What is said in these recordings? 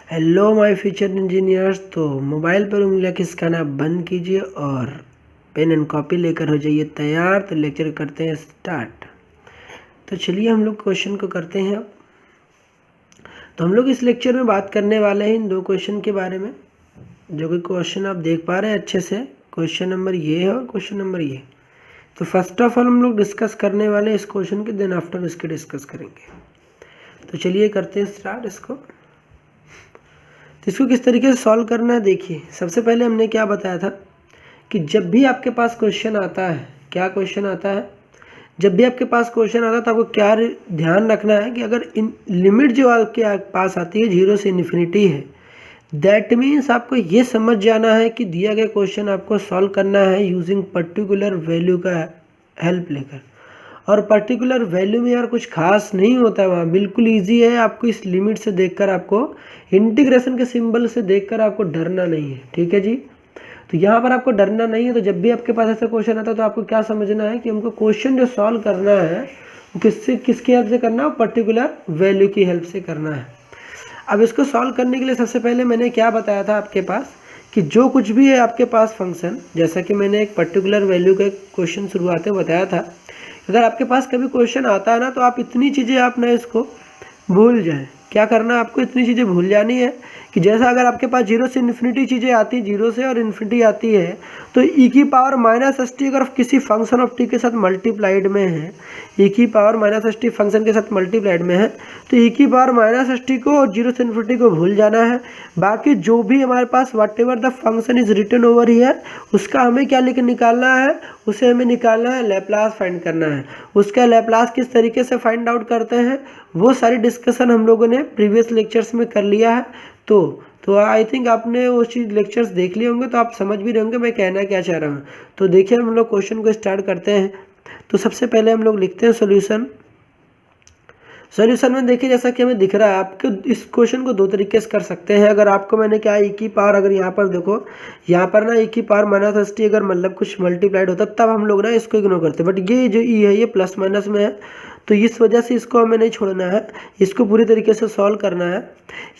Hello my future engineers. तो mobile पर उंगलियां खिसकाना बंद कीजिए और पेन एंड कॉपी लेकर हो जाइए तैयार। तो लेक्चर करते हैं स्टार्ट। तो चलिए हम लोग क्वेश्चन को करते हैं। तो हम लोग इस लेक्चर में बात करने वाले हैं इन दो क्वेश्चन के बारे में, जो कि क्वेश्चन आप देख पा रहे हैं अच्छे से। क्वेश्चन नंबर ये है और क्वेश्चन नंबर ये। तो फर्स्ट ऑफ ऑल हम लोग डिस्कस करने वाले हैं इस क्वेश्चन के, देन आफ्टर इसके डिस्कस करेंगे। तो चलिए करते हैं स्टार्ट इसको। तो इसको किस तरीके से सॉल्व करना है, देखिए सबसे पहले हमने क्या बताया था कि जब भी आपके पास क्वेश्चन आता है, क्या क्वेश्चन आता है, जब भी आपके पास क्वेश्चन आता है तो आपको क्या ध्यान रखना है कि अगर इन लिमिट जो आपके पास आती है 0 से इन्फिनिटी है, दैट मीन्स आपको ये समझ जाना है कि दिया गया क्वेश्चन आपको सॉल्व करना है यूजिंग पर्टिकुलर वैल्यू का हेल्प लेकर। और पर्टिकुलर वैल्यू में यार कुछ खास नहीं होता है, वहाँ बिल्कुल इजी है। आपको इस लिमिट से देखकर, आपको इंटीग्रेशन के सिंबल से देखकर आपको डरना नहीं है, ठीक है जी। तो यहाँ पर आपको डरना नहीं है। तो जब भी आपके पास ऐसा क्वेश्चन आता है तो आपको क्या समझना है कि हमको क्वेश्चन जो सॉल्व करना है वो किसकी हेल्प से करना है, पर्टिकुलर वैल्यू की हेल्प से करना है। अब इसको सॉल्व करने के लिए सबसे पहले मैंने क्या बताया था आपके पास कि जो कुछ भी है आपके पास फंक्शन, जैसा कि मैंने एक पर्टिकुलर वैल्यू का क्वेश्चन शुरुआत में बताया था, अगर आपके पास कभी क्वेश्चन आता है ना तो आप इतनी चीज़ें आप ना इसको भूल जाएं। क्या करना है आपको, इतनी चीज़ें भूल जानी है कि जैसा अगर आपके पास 0 से इन्फिनिटी चीज़ें आती, 0 से और इन्फिनिटी आती है, तो e की पावर माइनस एस टी अगर किसी फंक्शन ऑफ टी के साथ मल्टीप्लाइड में है, e की power minus S T function के साथ मल्टीप्लाइड में है, तो e की पावर माइनस एस टी को और 0 से इन्फिनिटी को भूल जाना है। बाकी जो भी हमारे पास whatever the function is written over here, उसका हमें क्या लेकर निकालना है, उसे हमें निकालना है, लैप्लास फाइंड करना है। उसका लैप्लास किस तरीके से फाइंड आउट करते हैं वो सारी डिस्कशन हम लोगों ने प्रीवियस लेक्चर्स में कर लिया है। तो आई थिंक आपने वो चीज़ लेक्चर्स देख लिए होंगे, तो आप समझ भी रहे होंगे मैं कहना क्या चाह रहा हूँ। तो देखिए हम लोग क्वेश्चन को स्टार्ट करते हैं। तो सबसे पहले हम लोग लिखते हैं सॉल्यूशन में। देखिए जैसा कि हमें दिख रहा है, आपको इस क्वेश्चन को दो तरीके से कर सकते हैं। अगर आपको मैंने क्या e की पावर, अगर यहाँ पर देखो, यहाँ पर ना e की पावर माइनस एस टी अगर मतलब कुछ मल्टीप्लाइड होता तब हम लोग ना इसको इग्नोर करते, बट ये जो e है ये प्लस माइनस में है, तो इस वजह से इसको हमें नहीं छोड़ना है, इसको पूरी तरीके से सॉल्व करना है।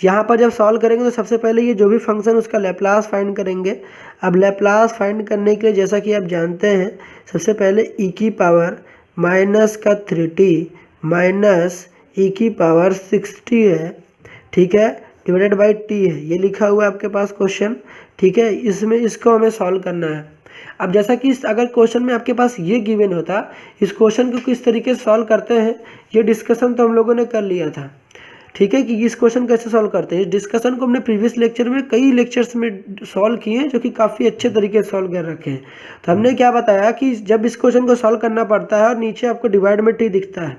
यहाँ पर जब सॉल्व करेंगे तो सबसे पहले ये जो भी फंक्शन उसका लैप्लास फाइंड करेंगे। अब लैप्लास फाइंड करने के लिए जैसा कि आप जानते हैं, सबसे पहले e की पावर माइनस का 3t माइनस e की पावर 60 है, ठीक है, डिवाइडेड बाई t है, ये लिखा हुआ है आपके पास क्वेश्चन, ठीक है। इसमें इसको हमें सॉल्व करना है। अब जैसा कि अगर क्वेश्चन में आपके पास ये गिवन होता, इस क्वेश्चन को किस तरीके से सॉल्व करते हैं ये डिस्कशन तो हम लोगों ने कर लिया था, ठीक है, कि इस क्वेश्चन कैसे सॉल्व करते हैं। इस डिस्कशन को हमने प्रीवियस लेक्चर में कई लेक्चर्स में सॉल्व किए हैं, जो कि काफ़ी अच्छे तरीके से सॉल्व कर रखे हैं। तो हमने क्या बताया कि जब इस क्वेश्चन को सॉल्व करना पड़ता है और नीचे आपको डिवाइड में टी दिखता है,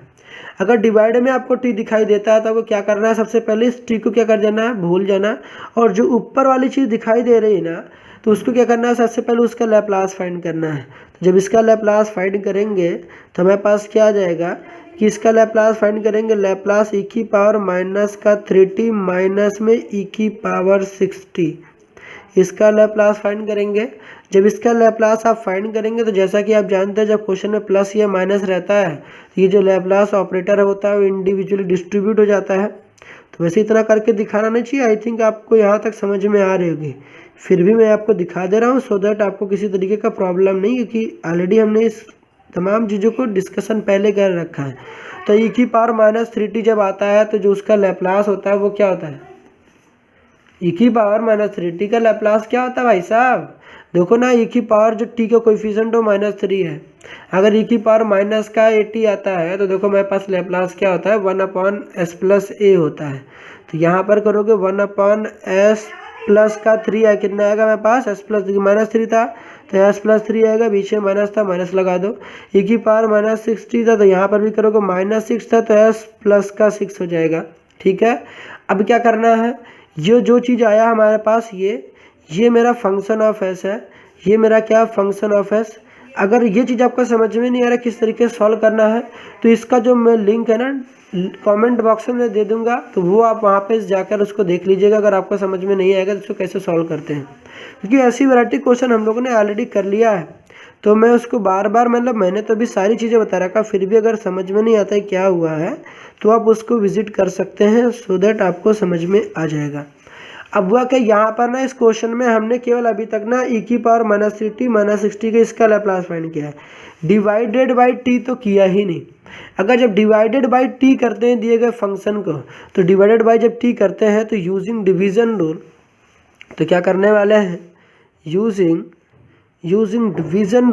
अगर डिवाइड में आपको टी दिखाई देता है तो आपको क्या करना है, सबसे पहले इस टी को क्या कर जाना है, भूल जाना है। और जो ऊपर वाली चीज़ दिखाई दे रही है ना, तो उसको क्या करना है, सबसे पहले उसका लैप्लास फाइंड करना है। तो जब इसका लैप्लास फाइंड करेंगे तो हमारे पास क्या आ जाएगा कि इसका लैप्लास फाइंड करेंगे, लैप्लास e की पावर माइनस का 3t माइनस में e की पावर 60, इसका लैप्लास फाइंड करेंगे। जब इसका लैप्लास आप फाइंड करेंगे तो जैसा कि आप जानते हैं, जब क्वेश्चन में प्लस या माइनस रहता है तो ये जो लैप्लास ऑपरेटर होता है वो इंडिविजुअली डिस्ट्रीब्यूट हो जाता है। तो वैसे इतना करके दिखाना नहीं चाहिए। आई थिंक आपको यहाँ तक समझ में आ रही होगी, फिर भी मैं आपको दिखा दे रहा हूँ सो दैट आपको किसी तरीके का प्रॉब्लम नहीं, क्योंकि ऑलरेडी हमने इस तमाम चीज़ों को डिस्कशन पहले कर रखा है। तो e की पावर माइनस 3t जब आता है तो जो उसका लैप्लास होता है वो क्या होता है, e की पावर माइनस 3t का लैप्लास क्या होता है भाई साहब, देखो ना, e की पावर जो t का कोएफिशिएंट हो -3 है, अगर e की पावर माइनस का 80 आता है तो देखो मेरे पास लैप्लास क्या होता है, 1/s प्लस a होता है। तो यहाँ पर करोगे 1/s प्लस का 3 है, कितना आएगा मेरे पास, s प्लस -3 था तो s प्लस 3 आएगा, बीच में माइनस था, माइनस लगा दो। e की पावर -60 था तो यहाँ पर भी करोगे -6 था तो s प्लस का 6 हो जाएगा, ठीक है। अब क्या करना है, ये जो चीज़ आया हमारे पास, ये मेरा फंक्शन ऑफ एस है, ये मेरा क्या फंक्शन ऑफ एस। अगर ये चीज़ आपको समझ में नहीं आ रहा किस तरीके से सॉल्व करना है, तो इसका जो मैं लिंक है ना कमेंट बॉक्स में दे दूंगा, तो वो आप वहाँ पे जाकर उसको देख लीजिएगा। अगर आपको समझ में नहीं आएगा तो उसको कैसे सॉल्व करते हैं, क्योंकि ऐसी वैरायटी क्वेश्चन हम लोगों ने ऑलरेडी कर लिया है। तो मैं उसको बार बार, मतलब मैंने तो अभी सारी चीज़ें बता रखा, फिर भी अगर समझ में नहीं आता है क्या हुआ है तो आप उसको विजिट कर सकते हैं, सो दैट आपको समझ में आ जाएगा। अब हुआ क्या, यहाँ पर ना इस क्वेश्चन में हमने केवल अभी तक ना e की पावर -3t -60 का इसका लैप्लास फाइंड किया है, डिवाइडेड बाई t तो किया ही नहीं। अगर जब डिवाइडेड बाई t करते हैं दिए गए फंक्शन को, तो डिवाइडेड बाई जब t करते हैं तो यूजिंग डिवीजन रूल, तो क्या करने वाले हैं, यूजिंग डिवीजन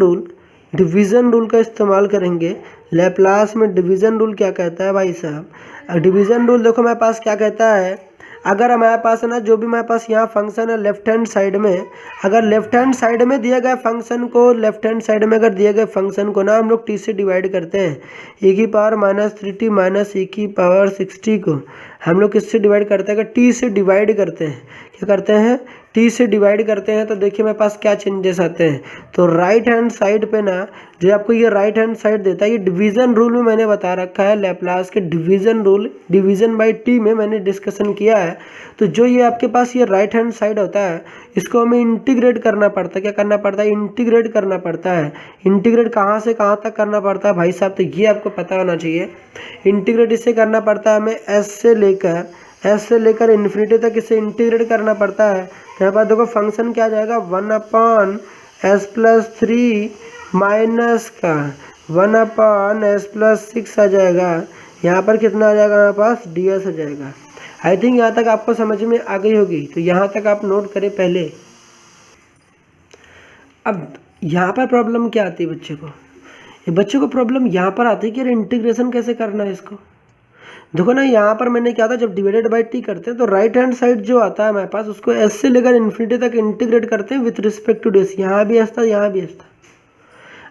रूल का इस्तेमाल करेंगे। लैप्लास में डिवीजन रूल क्या कहता है भाई साहब, डिवीजन रूल देखो मेरे पास क्या कहता है, अगर हमारे पास है ना जो भी हमारे पास यहाँ फंक्शन है लेफ्ट हैंड साइड में, अगर लेफ्ट हैंड साइड में दिए गए फंक्शन को, लेफ्ट हैंड साइड में अगर दिए गए फंक्शन को ना हम लोग t से डिवाइड करते हैं, e की पावर -3t e की पावर 60 को हम लोग किससे डिवाइड करते हैं, अगर t से डिवाइड करते हैं, क्या करते हैं, t से डिवाइड करते हैं, तो देखिए मेरे पास क्या चेंजेस आते हैं। तो राइट हैंड साइड पे ना जो आपको ये राइट हैंड साइड देता है, ये डिवीजन रूल में मैंने बता रखा है, लैप्लास के division rule, division bye t में मैंने डिस्कशन किया है। तो जो ये आपके पास ये राइट हैंड साइड होता है, इसको हमें इंटीग्रेट करना पड़ता है, क्या करना पड़ता है, इंटीग्रेट करना पड़ता है। इंटीग्रेट कहाँ से कहाँ तक करना पड़ता है भाई साहब, तो ये आपको पता होना चाहिए। इंटीग्रेट इससे करना पड़ता है हमें s से लेकर इन्फिनिटी तक इसे इंटीग्रेट करना पड़ता है। तो यहाँ पर देखो फंक्शन क्या आ जाएगा, 1/s+3 माइनस का 1/s+6 आ जाएगा। यहाँ पर कितना आ जाएगा हमारे पास, ds आ जाएगा। आई थिंक यहाँ तक आपको समझ में आ गई होगी, तो यहाँ तक आप नोट करें पहले। अब यहाँ पर प्रॉब्लम क्या आती है बच्चे को प्रॉब्लम यहाँ पर आती है कि इंटीग्रेशन कैसे करना है इसको। देखो ना यहाँ पर मैंने क्या था, जब डिवाइडेड बाई t करते हैं तो राइट हैंड साइड जो आता है हमारे पास, उसको s से लेकर इन्फिनिटी तक इंटीग्रेट करते हैं विथ रिस्पेक्ट टू ds। यहाँ भी s था, यहाँ भी s था।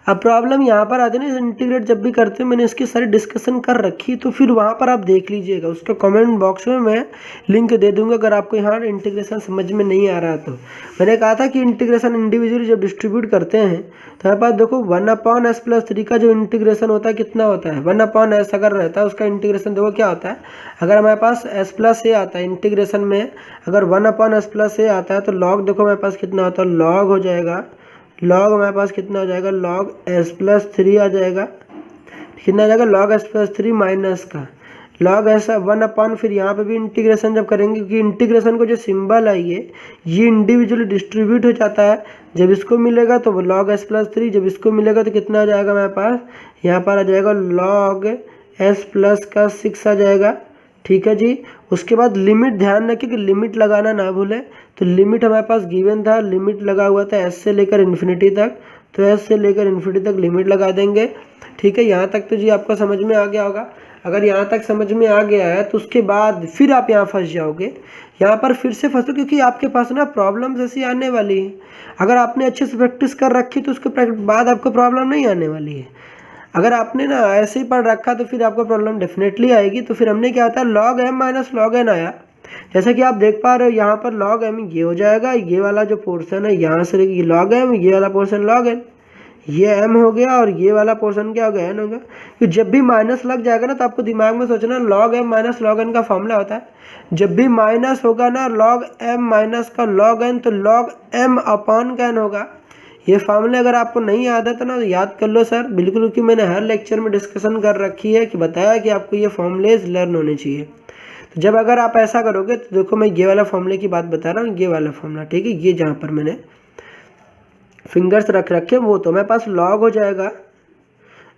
अब प्रॉब्लम यहाँ पर आती है ना, इंटीग्रेट जब भी करते हैं, मैंने इसकी सारी डिस्कशन कर रखी, तो फिर वहाँ पर आप देख लीजिएगा, उसका कमेंट बॉक्स में मैं लिंक दे दूंगा अगर आपको यहाँ इंटीग्रेशन समझ में नहीं आ रहा। तो मैंने कहा था कि इंटीग्रेशन इंडिविजुअली जब डिस्ट्रीब्यूट करते हैं, तो यहाँ पर देखो 1/s+3 का जो इंटीग्रेशन होता है कितना होता है, 1/s अगर रहता है उसका इंटीग्रेशन देखो क्या होता है। अगर हमारे पास s+a आता है इंटीग्रेशन में, अगर 1/s+a आता है तो लॉग देखो हमारे पास कितना होता है, लॉग हो जाएगा, लॉग हमारे पास कितना आ जाएगा, लॉग s+3 आ जाएगा, कितना आ जाएगा, लॉग s+3 माइनस का लॉग ऐसा 1/, फिर यहाँ पे भी इंटीग्रेशन जब करेंगे, क्योंकि इंटीग्रेशन को जो सिंबल है ये इंडिविजुअली डिस्ट्रीब्यूट हो जाता है। जब इसको मिलेगा तो लॉग s+3, जब इसको मिलेगा तो कितना आ जाएगा हमारे पास, यहाँ पर आ जाएगा लॉग s+6 आ जाएगा। ठीक है जी। उसके बाद लिमिट ध्यान रखिए कि लिमिट लगाना ना भूले, तो लिमिट हमारे पास गिवन था, लिमिट लगा हुआ था s से लेकर इन्फिनिटी तक, तो s से लेकर इन्फिनिटी तक लिमिट लगा देंगे। ठीक है, यहाँ तक तो जी आपको समझ में आ गया होगा। अगर यहाँ तक समझ में आ गया है तो उसके बाद फिर आप यहाँ फंस जाओगे, यहाँ पर फिर से फंसो, क्योंकि आपके पास ना प्रॉब्लम्स ऐसी आने वाली है। अगर आपने अच्छे से प्रैक्टिस कर रखी तो उसके बाद आपको प्रॉब्लम नहीं आने वाली है। अगर आपने ना ऐसे ही पढ़ रखा तो फिर आपको प्रॉब्लम डेफिनेटली आएगी। तो फिर हमने क्या होता है, log m minus log n आया, जैसा कि आप देख पा रहे हो यहाँ पर log m ये हो जाएगा, ये वाला जो पोर्शन है यहाँ से ये log m, ये वाला पोर्शन log n, ये m हो गया और ये वाला पोर्शन क्या हो गया, n हो गया। कि जब भी माइनस लग जाएगा ना तो आपको दिमाग में सोचना log m minus log n का फॉर्मूला होता है, जब भी माइनस होगा ना log m माइनस का log n, तो log m अपॉन का n होगा। ये फार्मूले अगर आपको नहीं याद है तो ना याद कर लो सर, बिल्कुल, क्योंकि मैंने हर लेक्चर में डिस्कशन कर रखी है कि बताया कि आपको ये फॉर्मूलेज लर्न होने चाहिए। तो जब अगर आप ऐसा करोगे तो देखो मैं ये वाला फॉर्मूले की बात बता रहा हूँ, ये वाला फॉर्मूला, ठीक है, ये जहाँ पर मैंने फिंगर्स रख रखे वो, तो मेरे पास लॉग हो जाएगा,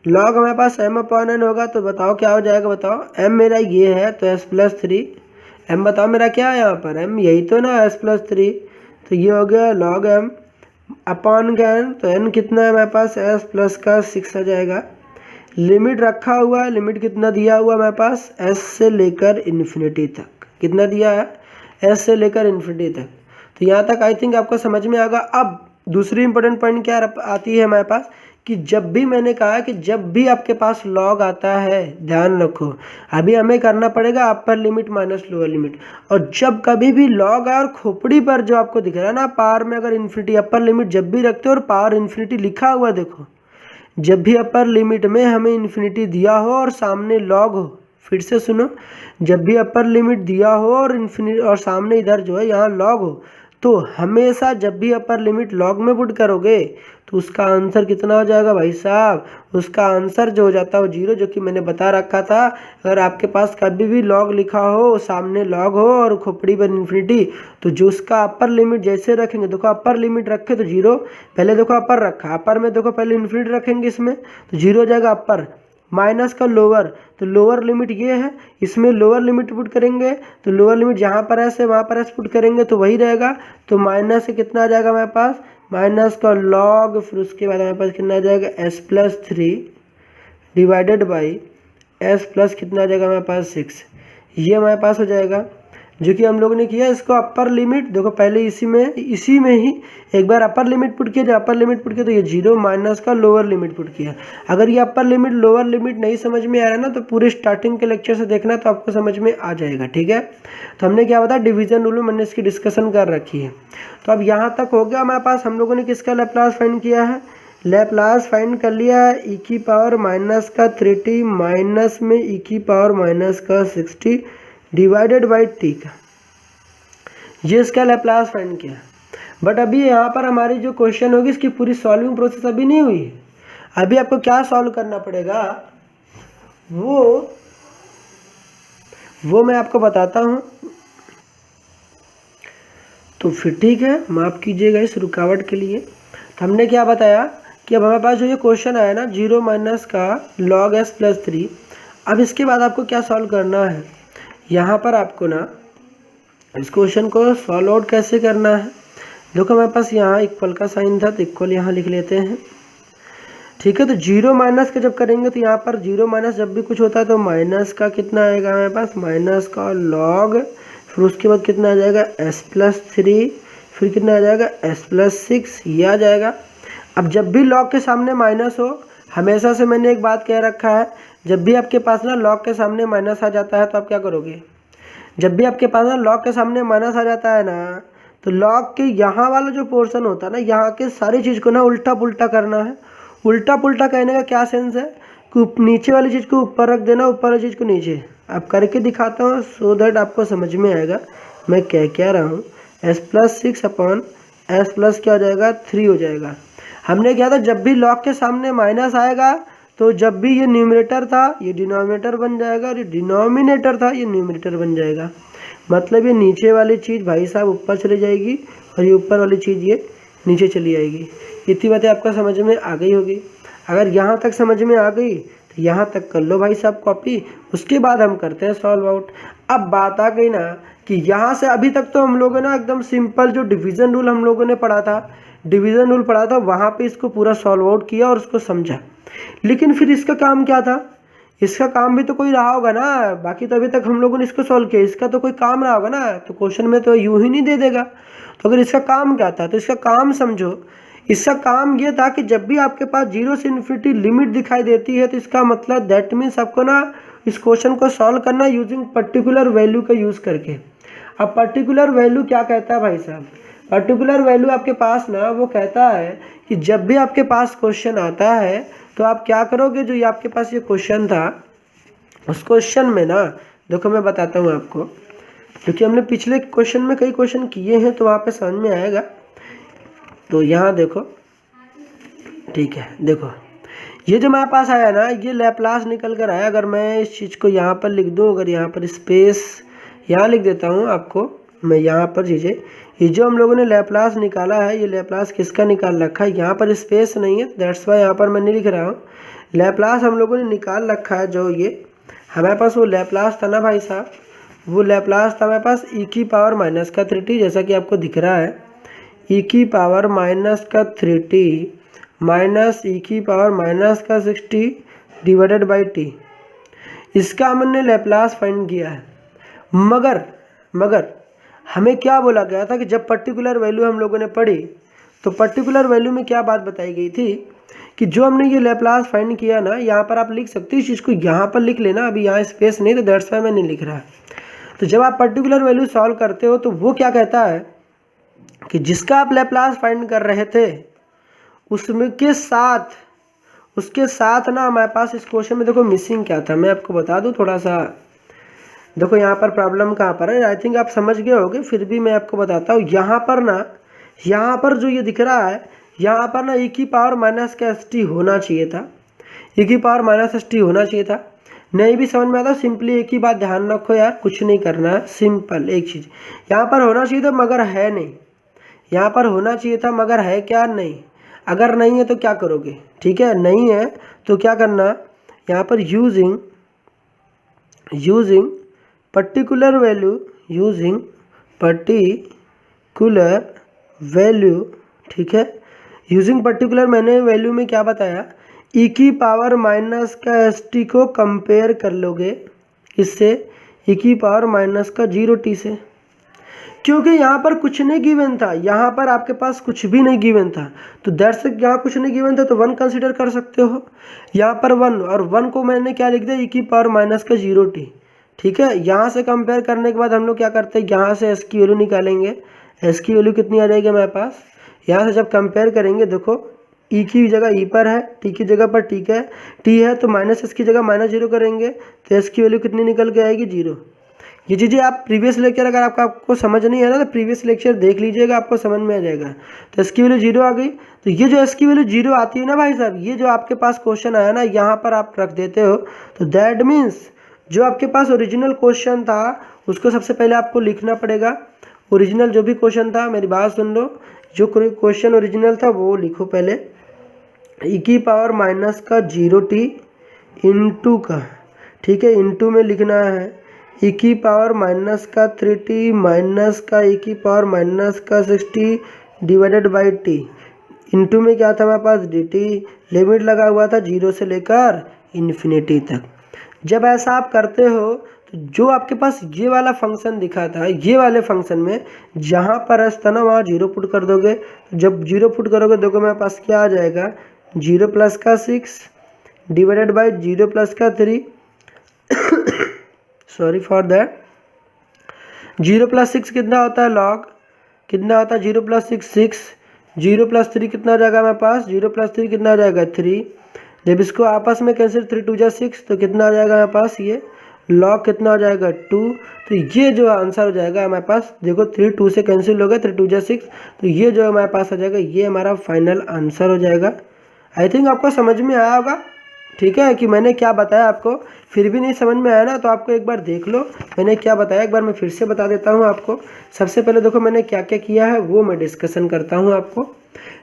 लॉग हमारे पास m अपॉन n होगा। तो बताओ क्या हो जाएगा, बताओ m मेरा ये है तो s+3, m बताओ मेरा क्या है यहाँ पर, m यही तो ना s+3, तो ये हो गया log m अपॉन का n, तो n कितना है हमारे पास s+6 आ जाएगा। लिमिट रखा हुआ है, लिमिट कितना दिया हुआ है हमारे पास, s से लेकर इन्फिनिटी तक, कितना दिया है, s से लेकर इन्फिनिटी तक। तो यहाँ तक आई थिंक आपको समझ में आएगा। अब दूसरी इंपॉर्टेंट पॉइंट क्या आती है हमारे पास, कि जब भी मैंने कहा कि जब भी आपके पास लॉग आता है, ध्यान रखो अभी हमें करना पड़ेगा upper limit minus lower limit, और जब कभी भी लॉग आए और खोपड़ी पर जो आपको दिख रहा है ना पावर में अगर इन्फिनिटी, अपर लिमिट जब भी रखते हो और पावर इन्फिनिटी लिखा हुआ देखो, जब भी अपर लिमिट में हमें इन्फिनिटी दिया हो और सामने लॉग हो, फिर से सुनो, जब भी अपर लिमिट दिया हो और इन्फिनिटी और सामने इधर जो है यहाँ लॉग हो, तो हमेशा जब भी अपर लिमिट लॉग में पुट करोगे तो उसका आंसर कितना हो जाएगा भाई साहब, उसका आंसर जो हो जाता है वो 0, जो कि मैंने बता रखा था। अगर आपके पास कभी भी लॉग लिखा हो, सामने लॉग हो और खोपड़ी पर इन्फिनिटी, तो जो उसका अपर लिमिट जैसे रखेंगे, देखो अपर लिमिट रखे तो 0, पहले देखो अपर रखा, अपर में देखो पहले इन्फिनिटी रखेंगे इसमें तो 0 हो जाएगा अपर, माइनस का लोअर, तो लोअर लिमिट ये है, इसमें लोअर लिमिट पुट करेंगे तो लोअर लिमिट जहाँ पर एस है वहाँ पर एस पुट करेंगे तो वही रहेगा। तो माइनस से कितना आ जाएगा हमारे पास, माइनस का लॉग, फिर उसके बाद हमारे पास कितना आ जाएगा s+3 divided by s plus कितना आ जाएगा हमारे पास 6, ये हमारे पास हो जाएगा। जो कि हम लोगों ने किया इसको अपर लिमिट, देखो पहले इसी में ही एक बार अपर लिमिट पुट किया, जब अपर लिमिट पुट किया तो ये 0 माइनस का लोअर लिमिट पुट किया। अगर ये अपर लिमिट लोअर लिमिट नहीं समझ में आ रहा है ना तो पूरे स्टार्टिंग के लेक्चर से देखना तो आपको समझ में आ जाएगा, ठीक है। तो हमने क्या बताया, डिवीजन रूल में मैंने इसकी डिस्कशन कर रखी है। तो अब यहाँ तक हो गया हमारे पास, हम लोगों ने किसका लैप्लास फाइंड किया है, लैप्लास फाइंड कर लिया है e की पावर माइनस का 3t माइनस में e की पावर माइनस का 6t डिवाइडेड बाई t का, ये इसका लैप्लास फाइंड किया। बट अभी यहाँ पर हमारी जो क्वेश्चन होगी इसकी पूरी सॉल्विंग प्रोसेस अभी नहीं हुई है। अभी आपको क्या सॉल्व करना पड़ेगा वो मैं आपको बताता हूँ। तो फिर ठीक है, माफ़ कीजिएगा इस रुकावट के लिए। तो हमने क्या बताया कि अब हमारे पास जो ये क्वेश्चन आया ना 0 माइनस का log s+3, अब इसके बाद आपको क्या सॉल्व करना है, यहाँ पर आपको ना इस क्वेश्चन को सॉल्व आउट कैसे करना है। देखो हमारे पास यहाँ इक्वल का साइन था तो इक्वल यहाँ लिख लेते हैं, ठीक है। तो 0 माइनस का जब करेंगे तो यहाँ पर 0 माइनस जब भी कुछ होता है तो माइनस का कितना आएगा हमारे पास, माइनस का log, फिर उसके बाद कितना आ जाएगा s+3, फिर कितना आ जाएगा s+6, ये आ जाएगा। अब जब भी log के सामने माइनस हो, हमेशा से मैंने एक बात कह रखा है, जब भी आपके पास ना log के सामने माइनस आ जाता है तो आप क्या करोगे, जब भी आपके पास ना log के सामने माइनस आ जाता है ना तो log के यहाँ वाला जो पोर्शन होता है ना, यहाँ के सारी चीज़ को ना उल्टा पुल्टा करना है। उल्टा पुल्टा कहने का क्या सेंस है कि नीचे वाली चीज़ को ऊपर रख देना, ऊपर वाली चीज़ को नीचे। अब करके दिखाता हूँ सो दैट आपको समझ में आएगा मैं क्या रहा हूँ। s+6 अपॉन s प्लस क्या हो जाएगा 3 हो जाएगा। हमने क्या था, जब भी log के सामने माइनस आएगा तो जब भी ये न्यूमरेटर था ये डिनोमिनेटर बन जाएगा और ये डिनोमिनेटर था ये न्यूमरेटर बन जाएगा। मतलब ये नीचे वाली चीज़ भाई साहब ऊपर चली जाएगी और ये ऊपर वाली चीज़ ये नीचे चली आएगी। इतनी बातें आपका समझ में आ गई होगी। अगर यहाँ तक समझ में आ गई तो यहाँ तक कर लो भाई साहब कॉपी, उसके बाद हम करते हैं सॉल्व आउट। अब बात आ गई ना कि यहाँ से अभी तक तो हम लोगों ने एकदम सिंपल जो डिवीज़न रूल हम लोगों ने पढ़ा था, डिवीज़न रूल पढ़ा था, वहाँ पे इसको पूरा सॉल्व आउट किया और उसको समझा। लेकिन फिर इसका काम क्या था, इसका काम भी तो कोई रहा होगा ना, बाकी तो अभी तक हम लोगों ने इसको सॉल्व किया, इसका तो कोई काम रहा होगा ना। तो क्वेश्चन में तो यूं ही नहीं दे देगा। तो अगर इसका काम क्या था तो इसका काम समझो। इसका काम ये था कि जब भी आपके पास 0 से इन्फिनिटी लिमिट दिखाई देती है तो इसका मतलब दैट मीन्स आपको ना इस क्वेश्चन को सॉल्व करना यूजिंग पर्टिकुलर वैल्यू का यूज़ करके। अब पर्टिकुलर वैल्यू क्या कहता है भाई साहब, पर्टिकुलर वैल्यू आपके पास ना वो कहता है कि जब भी आपके पास क्वेश्चन आता है तो आप क्या करोगे, जो ये आपके पास ये क्वेश्चन था उस क्वेश्चन में ना, देखो मैं बताता हूँ आपको, क्योंकि हमने पिछले क्वेश्चन में कई क्वेश्चन किए हैं तो वहाँ पे समझ में आएगा। तो यहाँ देखो, ठीक है, देखो ये जो हमारे पास आया ना ये लैप्लास निकल कर आया। अगर मैं इस चीज़ को यहाँ पर लिख दूँ, अगर यहाँ पर स्पेस यहाँ लिख देता हूँ आपको मैं, यहाँ पर चीज़ें ये जो हम लोगों ने लैप्लास निकाला है ये लैप्लास किसका निकाल रखा है, यहाँ पर स्पेस नहीं है दैट्स वाई यहाँ पर मैं नहीं लिख रहा हूँ। लैप्लास हम लोगों ने निकाल रखा है, जो ये हमारे पास वो लैप्लास था ना भाई साहब, वो लैप्लास था हमारे पास e की पावर माइनस का 3t, जैसा कि आपको दिख रहा है e की पावर माइनस का 3t माइनस e की पावर माइनस का 6t डिवाइडेड बाई t। इसका हमने लैप्लास फाइंड किया है। मगर हमें क्या बोला गया था कि जब पर्टिकुलर वैल्यू हम लोगों ने पढ़ी तो पर्टिकुलर वैल्यू में क्या बात बताई गई थी कि जो हमने ये लैप्लास फाइंड किया ना, यहाँ पर आप लिख सकते हो इस चीज़ को, यहाँ पर लिख लेना, अभी यहाँ स्पेस नहीं तो दैट्स वाई मैं नहीं लिख रहा। तो जब आप पर्टिकुलर वैल्यू सॉल्व करते हो तो वो क्या कहता है कि जिसका आप लैप्लास फाइंड कर रहे थे उसके साथ ना हमारे पास इस क्वेश्चन में देखो मिसिंग क्या था, मैं आपको बता दूं थोड़ा सा देखो यहाँ पर प्रॉब्लम कहाँ पर है, आई थिंक आप समझ गए होगे, फिर भी मैं आपको बताता हूँ। यहाँ पर ना, यहाँ पर जो ये दिख रहा है, यहाँ पर ना e की पावर माइनस का एस टी होना चाहिए था, e की पावर माइनस एस टी होना चाहिए था। नहीं भी समझ में आता, सिंपली एक ही बात ध्यान रखो यार, कुछ नहीं करना है, सिंपल एक चीज़, यहाँ पर होना चाहिए था मगर है नहीं, यहाँ पर होना चाहिए था मगर है क्या, नहीं। अगर नहीं है तो क्या करोगे, ठीक है, नहीं है तो क्या करना, यहाँ पर using particular value, using particular value, ठीक है, यूजिंग पर्टिकुलर मैंने वैल्यू में क्या बताया, e की पावर माइनस का एस टी को कंपेयर कर लोगे इससे, e की पावर माइनस का 0t से, क्योंकि यहाँ पर कुछ नहीं गिवन था, यहाँ पर आपके पास कुछ भी नहीं गिवन था, तो दैट्स से यहाँ कुछ नहीं गिवन था तो 1 कंसीडर कर सकते हो। यहाँ पर 1, और 1 को मैंने क्या लिख दिया, e की पावर माइनस का 0t, ठीक है। यहाँ से कंपेयर करने के बाद हम लोग क्या करते हैं, यहाँ से s की वैल्यू निकालेंगे। s की वैल्यू कितनी आ जाएगी हमारे पास, यहाँ से जब कंपेयर करेंगे, देखो e की जगह e पर है, t की जगह पर t है, तो माइनस s की जगह -0 करेंगे तो s की वैल्यू कितनी निकल के आएगी, 0। ये चीज़ें आप प्रीवियस लेक्चर अगर आपको समझ नहीं है ना तो प्रीवियस लेक्चर देख लीजिएगा, आपको समझ में आ जाएगा। तो इसकी वैल्यू 0 आ गई, तो ये जो इसकी वैल्यू 0 आती है ना भाई साहब, ये जो आपके पास क्वेश्चन आया ना, यहाँ पर आप रख देते हो, तो दैट मीन्स जो आपके पास ओरिजिनल क्वेश्चन था उसको सबसे पहले आपको लिखना पड़ेगा। ओरिजिनल जो भी क्वेश्चन था, मेरी बात सुन लो, जो क्वेश्चन ओरिजिनल था वो लिखो पहले, e की पावर माइनस का 0t इंटू का, ठीक है, इंटू में लिखना है e की पावर माइनस का 3t माइनस का e की पावर माइनस का 6t divided by t, into में क्या था हमारे पास, dt, लिमिट लगा हुआ था 0 से लेकर इन्फिनिटी तक। जब ऐसा आप करते हो तो जो आपके पास ये वाला फंक्शन दिखा था, ये वाले फंक्शन में जहाँ पर s था ना वहाँ 0 पुट कर दोगे, तो जब 0 पुट करोगे देखो मेरे पास क्या आ जाएगा, 0 प्लस का 6 डिवाइडेड बाई 0 प्लस का 3 सॉरी फॉर दैट, 0 प्लस 6 कितना होता है, लॉग कितना होता है, 0 प्लस 6 6, 0 प्लस 3 कितना आ जाएगा हमारे पास, 0 प्लस 3 कितना आ जाएगा 3, जब इसको आपस में कैंसिल 3 2 जा 6 तो कितना आ जाएगा हमारे पास, ये लॉग कितना हो जाएगा 2, तो ये जो आंसर हो जाएगा हमारे पास, देखो 3 2 से कैंसिल हो गया, 3 2 जा 6, तो ये जो हमारे पास आ जाएगा, ये हमारा फाइनल आंसर हो जाएगा। आई थिंक आपको समझ में आया होगा, ठीक है, कि मैंने क्या बताया आपको। फिर भी नहीं समझ में आया ना तो आपको एक बार देख लो मैंने क्या बताया, एक बार मैं फिर से बता देता हूँ आपको। सबसे पहले देखो मैंने क्या क्या किया है वो मैं डिस्कशन करता हूँ आपको।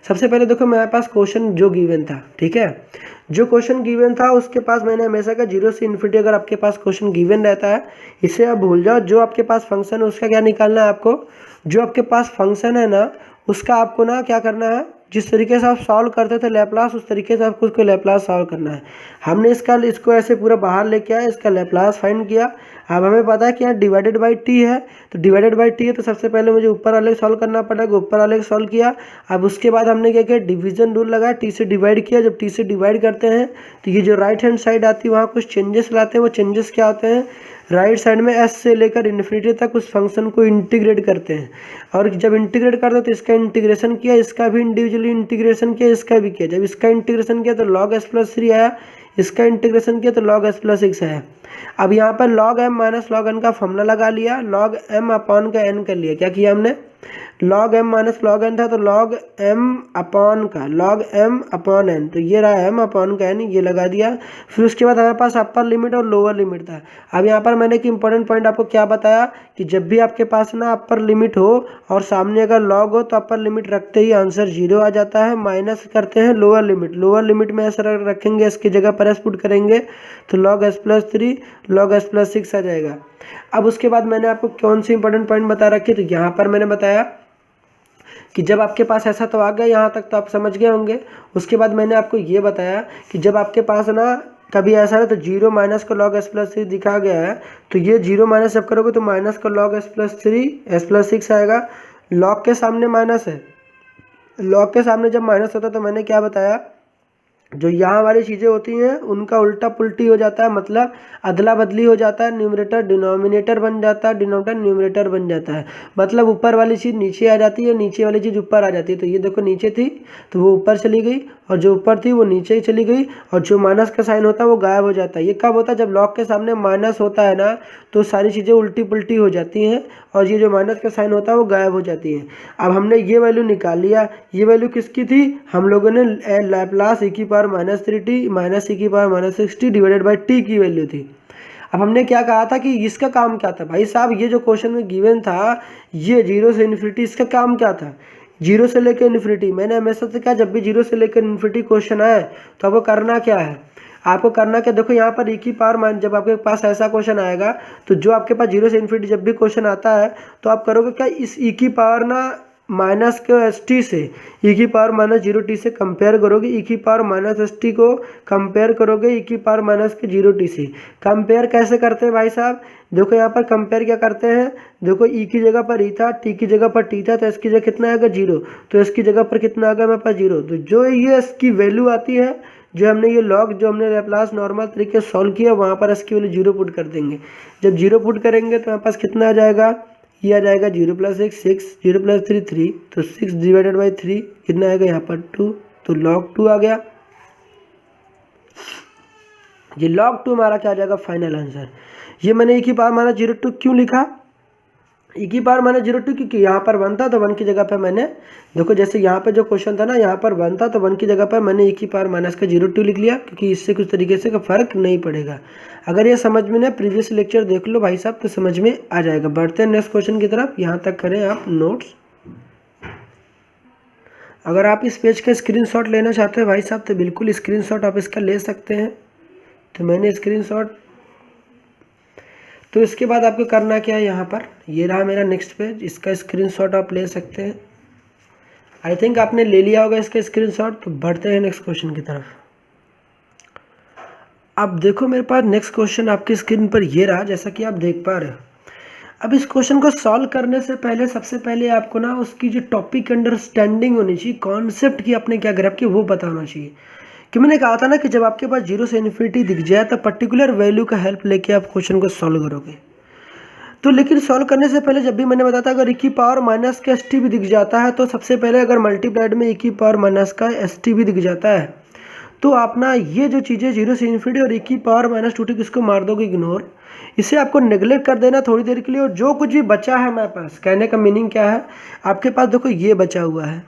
सबसे पहले देखो मेरे पास क्वेश्चन जो गिवन था, ठीक है, जो क्वेश्चन गिवन था उसके पास मैंने हमेशा का 0 से इन्फिनिटी अगर आपके पास क्वेश्चन गिवन रहता है, इसे आप भूल जाओ। जो आपके पास फंक्शन है उसका क्या निकालना है आपको, जो आपके पास फंक्शन है ना उसका आपको ना क्या करना है, जिस तरीके से आप सॉल्व करते थे लैप्लास उस तरीके से आपको उसको लैप्लास सॉल्व करना है। हमने इसको ऐसे पूरा बाहर लेके आए, इसका लैप्लास फाइंड किया। अब हमें पता है कि यहाँ डिवाइडेड बाई टी है, तो डिवाइडेड बाई टी है तो सबसे पहले मुझे ऊपर वाले सॉल्व करना पड़ेगा, ऊपर वाले को सॉल्व किया। अब उसके बाद हमने क्या किया, डिवीजन रूल लगाया, टी से डिवाइड किया। जब टी से डिवाइड करते हैं तो ये जो राइट हैंड साइड आती है वहाँ कुछ चेंजेस लाते हैं। वो चेंजेस क्या होते हैं, राइट साइड में एस से लेकर इन्फिनिटी तक उस फंक्शन को इंटीग्रेट करते हैं, और जब इंटीग्रेट करते हैं तो इसका इंटीग्रेशन किया, इसका भी इंडिविजुअली इंटीग्रेशन किया, इसका भी किया। जब इसका इंटीग्रेशन किया तो log s प्लस 3 आया, इसका इंटीग्रेशन किया तो log s प्लस 6 आया। अब यहाँ पर log m minus log n का फॉर्मूला लगा लिया, log m अपॉन का n कर लिया। क्या किया हमने, log m minus log n था तो log m अपॉन का log m अपॉन n, तो ये रहा m अपॉन का n, ये लगा दिया। फिर उसके बाद हमारे पास अपर लिमिट और लोअर लिमिट था। अब यहाँ पर मैंने एक इंपॉर्टेंट पॉइंट आपको क्या बताया कि जब भी आपके पास ना अपर लिमिट हो और सामने अगर log हो तो अपर लिमिट रखते ही आंसर 0 आ जाता है। माइनस करते हैं लोअर लिमिट, लोअर लिमिट में ऐसा रखेंगे, इसकी जगह पर s पुट करेंगे तो log s plus 3 log s plus 6 आ जाएगा। अब उसके बाद मैंने आपको कौन सी इंपॉर्टेंट पॉइंट बता रखी, तो यहाँ पर मैंने बताया कि जब आपके पास ऐसा तो आ गया, यहाँ तक तो आप समझ गए होंगे। उसके बाद मैंने आपको ये बताया कि जब आपके पास ना कभी ऐसा है तो 0 माइनस का log s प्लस 3 दिखा गया है, तो ये 0 माइनस जब करोगे तो माइनस का log s plus 3 s plus 6 आएगा। log के सामने माइनस है, log के सामने जब माइनस होता है तो मैंने क्या बताया जो यहाँ वाली चीज़ें होती हैं उनका उल्टा पुल्टी हो जाता है, मतलब अदला बदली हो जाता है, न्यूमरेटर डिनोमिनेटर बन जाता है, डिनोमिनेटर न्यूमरेटर बन जाता है। मतलब ऊपर वाली चीज़ नीचे आ जाती है, नीचे वाली चीज़ ऊपर आ जाती है। तो ये देखो नीचे थी तो वो ऊपर चली गई, और जो ऊपर थी वो नीचे ही चली गई, और जो माइनस का साइन होता है वो गायब हो जाता है। ये कब होता है? जब लॉग के सामने माइनस होता है ना, तो सारी चीज़ें उल्टी पुल्टी हो जाती हैं, और ये जो माइनस का साइन होता है वो गायब हो जाती है। अब हमने ये वैल्यू निकाल लिया। ये वैल्यू किसकी थी? हम लोगों ने Laplace e⁻³ minus e⁻⁻60 divided by t की वैल्यू थी। अब हमने क्या कहा था कि इसका काम क्या था? भाई साहब ये जो क्वेश्चन में गिवन था, ये 0 से इन्फिनिटी, इसका काम क्या था? 0 से लेकर इन्फिनिटी। मैंने हमेशा से कहा जब भी 0 से लेकर इन्फिनिटी क्वेश्चन आए तो आपको करना क्या है? आपको करना क्या? देखो यहाँ पर e⁻, जब आपके पास ऐसा क्वेश्चन आएगा तो जो आपके पास 0 से इन्फिनिटी जब भी क्वेश्चन आता है तो आप करोगे क्या? इस e⁻ ना माइनस के st से e⁻−0t से कंपेयर करोगे, e⁻−st को कंपेयर करोगे e⁻−0t से। कंपेयर कैसे करते हैं भाई साहब? देखो यहाँ पर कंपेयर क्या करते हैं, देखो e की जगह पर e था, t की जगह पर t था, तो इसकी जगह कितना आएगा? 0। तो इसकी जगह पर कितना आ गया हमारे पास? 0। तो जो ये इसकी वैल्यू आती है, जो हमने ये लॉग, जो हमने लैप्लास नॉर्मल तरीके से सॉल्व किया, वहाँ पर इसकी वैल्यू 0 पुट कर देंगे। जब 0 पुट करेंगे तो हमारे पास कितना आ जाएगा? ये आ जाएगा 0 + 1 6, 0 + 3 3, तो 6 डिवाइडेड बाई 3 कितना आएगा यहाँ पर? 2। तो log 2 आ गया। ये log 2 हमारा क्या आ जाएगा? Final answer. ये मैंने e⁻−02 क्यों लिखा? e⁻−02 क्योंकि यहाँ पर 1 था तो 1 की जगह पर मैंने, देखो जैसे यहाँ पे जो क्वेश्चन था ना, यहाँ पर 1 था तो 1 की जगह पर मैंने e⁻−02 लिख लिया, क्योंकि इससे कुछ तरीके से फर्क नहीं पड़ेगा। अगर ये समझ में ना, प्रीवियस लेक्चर देख लो भाई साहब तो समझ में आ जाएगा। बढ़ते हैं नेक्स्ट क्वेश्चन की तरफ। यहाँ तक करें आप नोट्स। अगर आप इस पेज का स्क्रीनशॉट लेना चाहते हो भाई साहब तो बिल्कुल स्क्रीनशॉट आप इसका ले सकते हैं। तो मैंने स्क्रीनशॉट, तो इसके बाद आपको करना क्या है? यहाँ पर ये रहा मेरा नेक्स्ट पेज, इसका स्क्रीनशॉट आप ले सकते हैं। आई थिंक आपने ले लिया होगा इसका स्क्रीनशॉट। तो बढ़ते हैं नेक्स्ट क्वेश्चन की तरफ। अब देखो मेरे पास नेक्स्ट क्वेश्चन आपकी स्क्रीन पर ये रहा, जैसा कि आप देख पा रहे हो। अब इस क्वेश्चन को सॉल्व करने से पहले सबसे पहले आपको ना उसकी जो टॉपिक अंडरस्टैंडिंग होनी चाहिए, कॉन्सेप्ट की आपने क्या ग्रैब की वो बताना चाहिए। कि मैंने कहा था ना कि जब आपके पास 0 से इन्फिनिटी दिख जाए तो पर्टिकुलर वैल्यू का हेल्प लेके आप क्वेश्चन को सॉल्व करोगे। तो लेकिन सॉल्व करने से पहले जब भी मैंने बताया था अगर e⁻−st भी दिख जाता है तो सबसे पहले अगर मल्टीप्लाइड में e⁻−st भी दिख जाता है तो आप ना ये जो चीज़ें 0 से इन्फिनिटी और e⁻−2t इसको मार दोगे इग्नोर। इसे आपको नेगलेक्ट कर देना थोड़ी देर के लिए, और जो कुछ भी बचा है हमारे पास, कहने का मीनिंग क्या है, आपके पास देखो ये बचा हुआ है,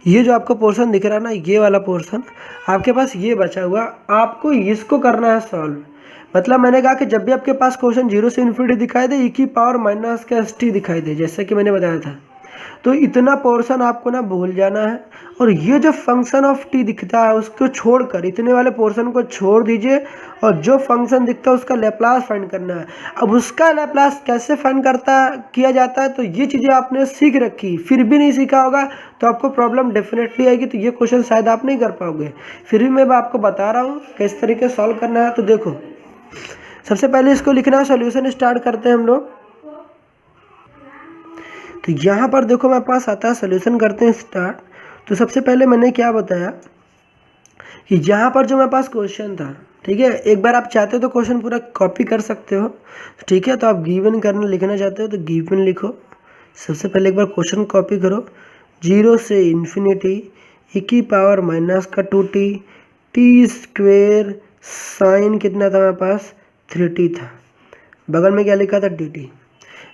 ये जो आपको पोर्शन दिख रहा है ना, ये वाला पोर्शन आपके पास ये बचा हुआ, आपको इसको करना है सॉल्व। मतलब मैंने कहा कि जब भी आपके पास क्वेश्चन 0 से इन्फिनिटी दिखाई दे, e⁻−st दिखाई दे, जैसे कि मैंने बताया था, तो इतना पोर्शन आपको ना भूल जाना है। और ये जो फंक्शन ऑफ t दिखता है उसको छोड़कर, इतने वाले पोर्शन को छोड़ दीजिए, और जो फंक्शन दिखता है उसका लैप्लास फाइंड करना है। अब उसका लैप्लास कैसे फाइंड किया जाता है, तो ये चीज़ें आपने सीख रखी, फिर भी नहीं सीखा होगा तो आपको प्रॉब्लम डेफिनेटली आएगी। तो ये क्वेश्चन शायद आप नहीं कर पाओगे, फिर भी मैं आपको बता रहा हूँ किस तरीके से सॉल्व करना है। तो देखो सबसे पहले इसको लिखना है, सोल्यूशन स्टार्ट करते हैं हम लोग। तो यहाँ पर देखो मेरे पास आता है, सोल्यूशन करते हैं स्टार्ट। तो सबसे पहले मैंने क्या बताया कि यहाँ पर जो मेरे पास क्वेश्चन था, ठीक है, एक बार आप चाहते हो तो क्वेश्चन पूरा कॉपी कर सकते हो, ठीक है। तो आप गिवन करना लिखना चाहते हो तो गिवन लिखो। सबसे पहले एक बार क्वेश्चन कॉपी करो, 0 से इन्फिनिटी e⁻−2t, t² साइन कितना था मेरे पास? 3t था। बगल में क्या लिखा था? dt।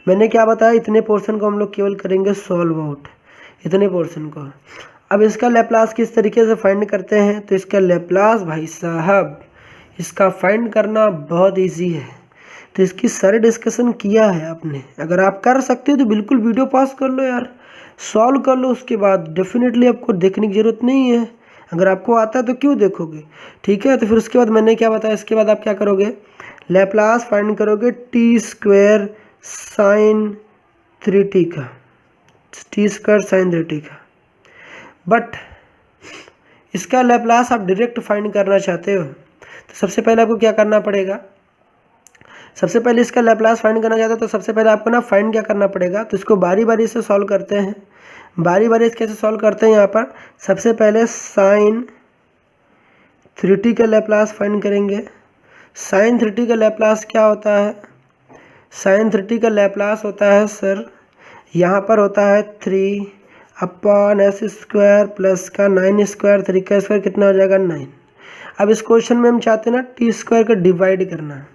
मैंने क्या बताया, इतने पोर्शन को हम लोग केवल करेंगे सॉल्व आउट, इतने पोर्शन को। अब इसका लैप्लास किस तरीके से फाइंड करते हैं, तो इसका लैप्लास भाई साहब इसका फाइंड करना बहुत इजी है। तो इसकी सारी डिस्कशन किया है आपने, अगर आप कर सकते हो तो बिल्कुल वीडियो पॉज कर लो यार, सॉल्व कर लो, उसके बाद डेफिनेटली आपको देखने की ज़रूरत नहीं है। अगर आपको आता है तो क्यों देखोगे, ठीक है। तो फिर उसके बाद मैंने क्या बताया, इसके बाद आप क्या करोगे, लैप्लास फाइंड करोगे t² साइन 3t का, t² साइन 3t का। बट इसका लैप्लास आप डायरेक्ट फाइंड करना चाहते हो तो सबसे पहले आपको क्या करना पड़ेगा, सबसे पहले इसका लैप्लास फाइंड करना चाहते हो तो सबसे पहले आपको ना फाइंड क्या करना पड़ेगा, तो इसको बारी बारी से सॉल्व करते हैं। बारी बारी कैसे सॉल्व करते हैं, यहाँ पर सबसे पहले साइन 3t का लैप्लास फाइंड करेंगे। साइन 3t का लैप्लास क्या होता है? साइन 3t का लैप्लास होता है सर, यहाँ पर होता है 3/s² प्लस का 9² 3 का स्क्वायर कितना हो जाएगा 9। अब इस क्वेश्चन में हम चाहते हैं ना t² का डिवाइड करना।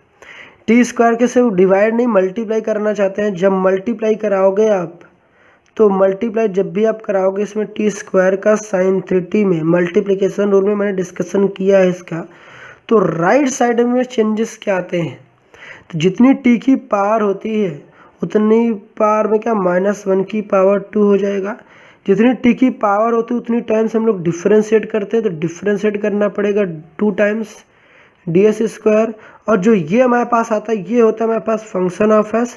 t² के सिर्फ डिवाइड नहीं मल्टीप्लाई करना चाहते हैं। जब मल्टीप्लाई कराओगे आप तो मल्टीप्लाई जब भी आप कराओगे इसमें t² का साइन 3t में मल्टीप्लिकेशन रूल में मैंने डिस्कशन किया है इसका, तो राइट साइड में चेंजेस क्या आते हैं? तो जितनी t की पावर होती है उतनी पावर में क्या -1 की पावर 2 हो जाएगा। जितनी t की पावर होती है उतनी टाइम्स हम लोग डिफ्रेंशिएट करते हैं, तो डिफ्रेंशिएट करना पड़ेगा 2 टाइम्स ds²। और जो ये हमारे पास आता है ये होता है हमारे पास फंक्शन ऑफ s,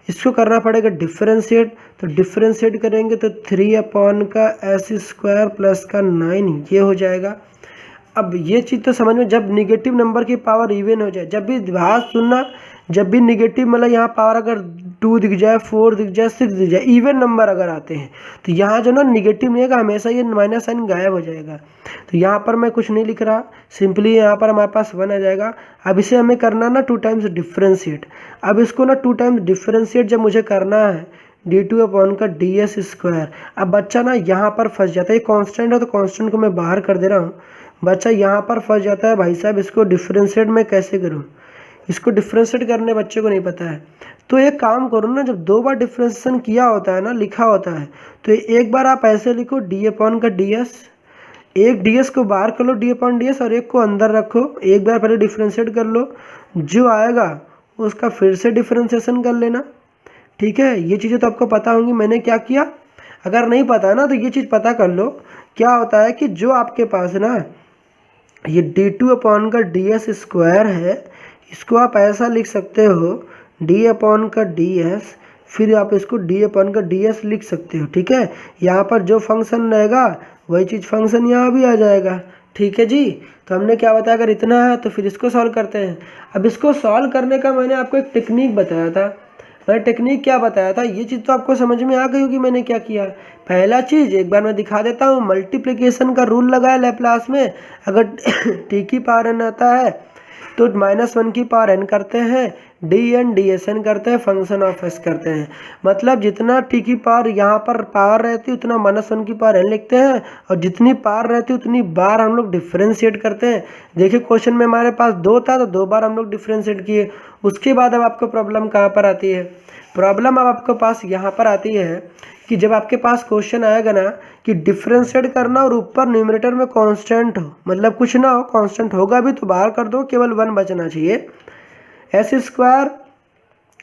इसको करना पड़ेगा डिफ्रेंशिएट। तो डिफ्रेंशिएट करेंगे तो 3/s² प्लस का 9 ये हो जाएगा। अब ये चीज़ तो समझ में, जब निगेटिव नंबर की पावर इवन हो जाए, जब भी बात सुनना, जब भी निगेटिव मतलब यहाँ पावर अगर 2 दिख जाए, 4 दिख जाए, 6 दिख जाए, इवन नंबर अगर आते हैं तो यहाँ जो ना निगेटिव नहीं है, हमेशा ये माइनस साइन गायब हो जाएगा। तो यहाँ पर मैं कुछ नहीं लिख रहा, सिंपली यहाँ पर हमारे पास 1 आ जाएगा। अब इसे हमें करना ना 2 टाइम्स डिफ्रेंशिएट। अब इसको ना 2 टाइम्स डिफ्रेंशिएट जब मुझे करना है d2/ds²। अब बच्चा ना यहाँ पर फंस जाता है, ये कॉन्स्टेंट है तो कॉन्स्टेंट को मैं बाहर कर दे रहा हूँ। बच्चा यहाँ पर फंस जाता है, भाई साहब इसको डिफ्रेंशिएट मैं कैसे करूँ? इसको डिफ्रेंशिएट करने बच्चे को नहीं पता है। तो एक काम करो ना, जब 2 बार डिफ्रेंशिएशन किया होता है ना, लिखा होता है, तो एक बार आप ऐसे लिखो d/ds, एक ds को बाहर कर लो d/ds और एक को अंदर रखो। एक बार पहले डिफ्रेंशिएट कर लो, जो आएगा उसका फिर से डिफ्रेंशिएशन कर लेना। ठीक है, ये चीज़ें तो आपको पता होंगी मैंने क्या किया। अगर नहीं पता है ना तो ये चीज़ पता कर लो। क्या होता है कि जो आपके पास ना ये d2/ds² है, इसको आप ऐसा लिख सकते हो d/ds, फिर आप इसको d/ds लिख सकते हो। ठीक है, यहाँ पर जो फंक्शन रहेगा वही चीज़ फंक्शन यहाँ भी आ जाएगा। ठीक है जी, तो हमने क्या बताया, अगर इतना है तो फिर इसको सॉल्व करते हैं। अब इसको सॉल्व करने का मैंने आपको एक टेक्निक बताया था। मैंने टेक्निक क्या बताया था, ये चीज़ तो आपको समझ में आ गई होगी मैंने क्या किया। पहला चीज़ एक बार मैं दिखा देता हूँ, मल्टीप्लिकेशन का रूल लगाया लैप्लास में। अगर t की पावर n आता है तो -1 की पावर n करते हैं, dn dsn करते हैं, फंक्शन ऑफ s करते हैं। मतलब जितना t की पावर यहाँ पर पावर रहती है उतना -1 की पावर n लिखते हैं, और जितनी पावर रहती है उतनी बार हम लोग डिफ्रेंशिएट करते हैं। देखिए क्वेश्चन में हमारे पास 2 था तो 2 बार हम लोग डिफ्रेंशिएट किए। उसके बाद अब आपको प्रॉब्लम कहाँ पर आती है? प्रॉब्लम अब आपके पास यहाँ पर आती है कि जब आपके पास क्वेश्चन आएगा ना कि डिफ्रेंशिएट करना और ऊपर न्यूमरेटर में कांस्टेंट हो, मतलब कुछ ना हो, कांस्टेंट होगा भी तो बाहर कर दो, केवल 1 बचना चाहिए। s²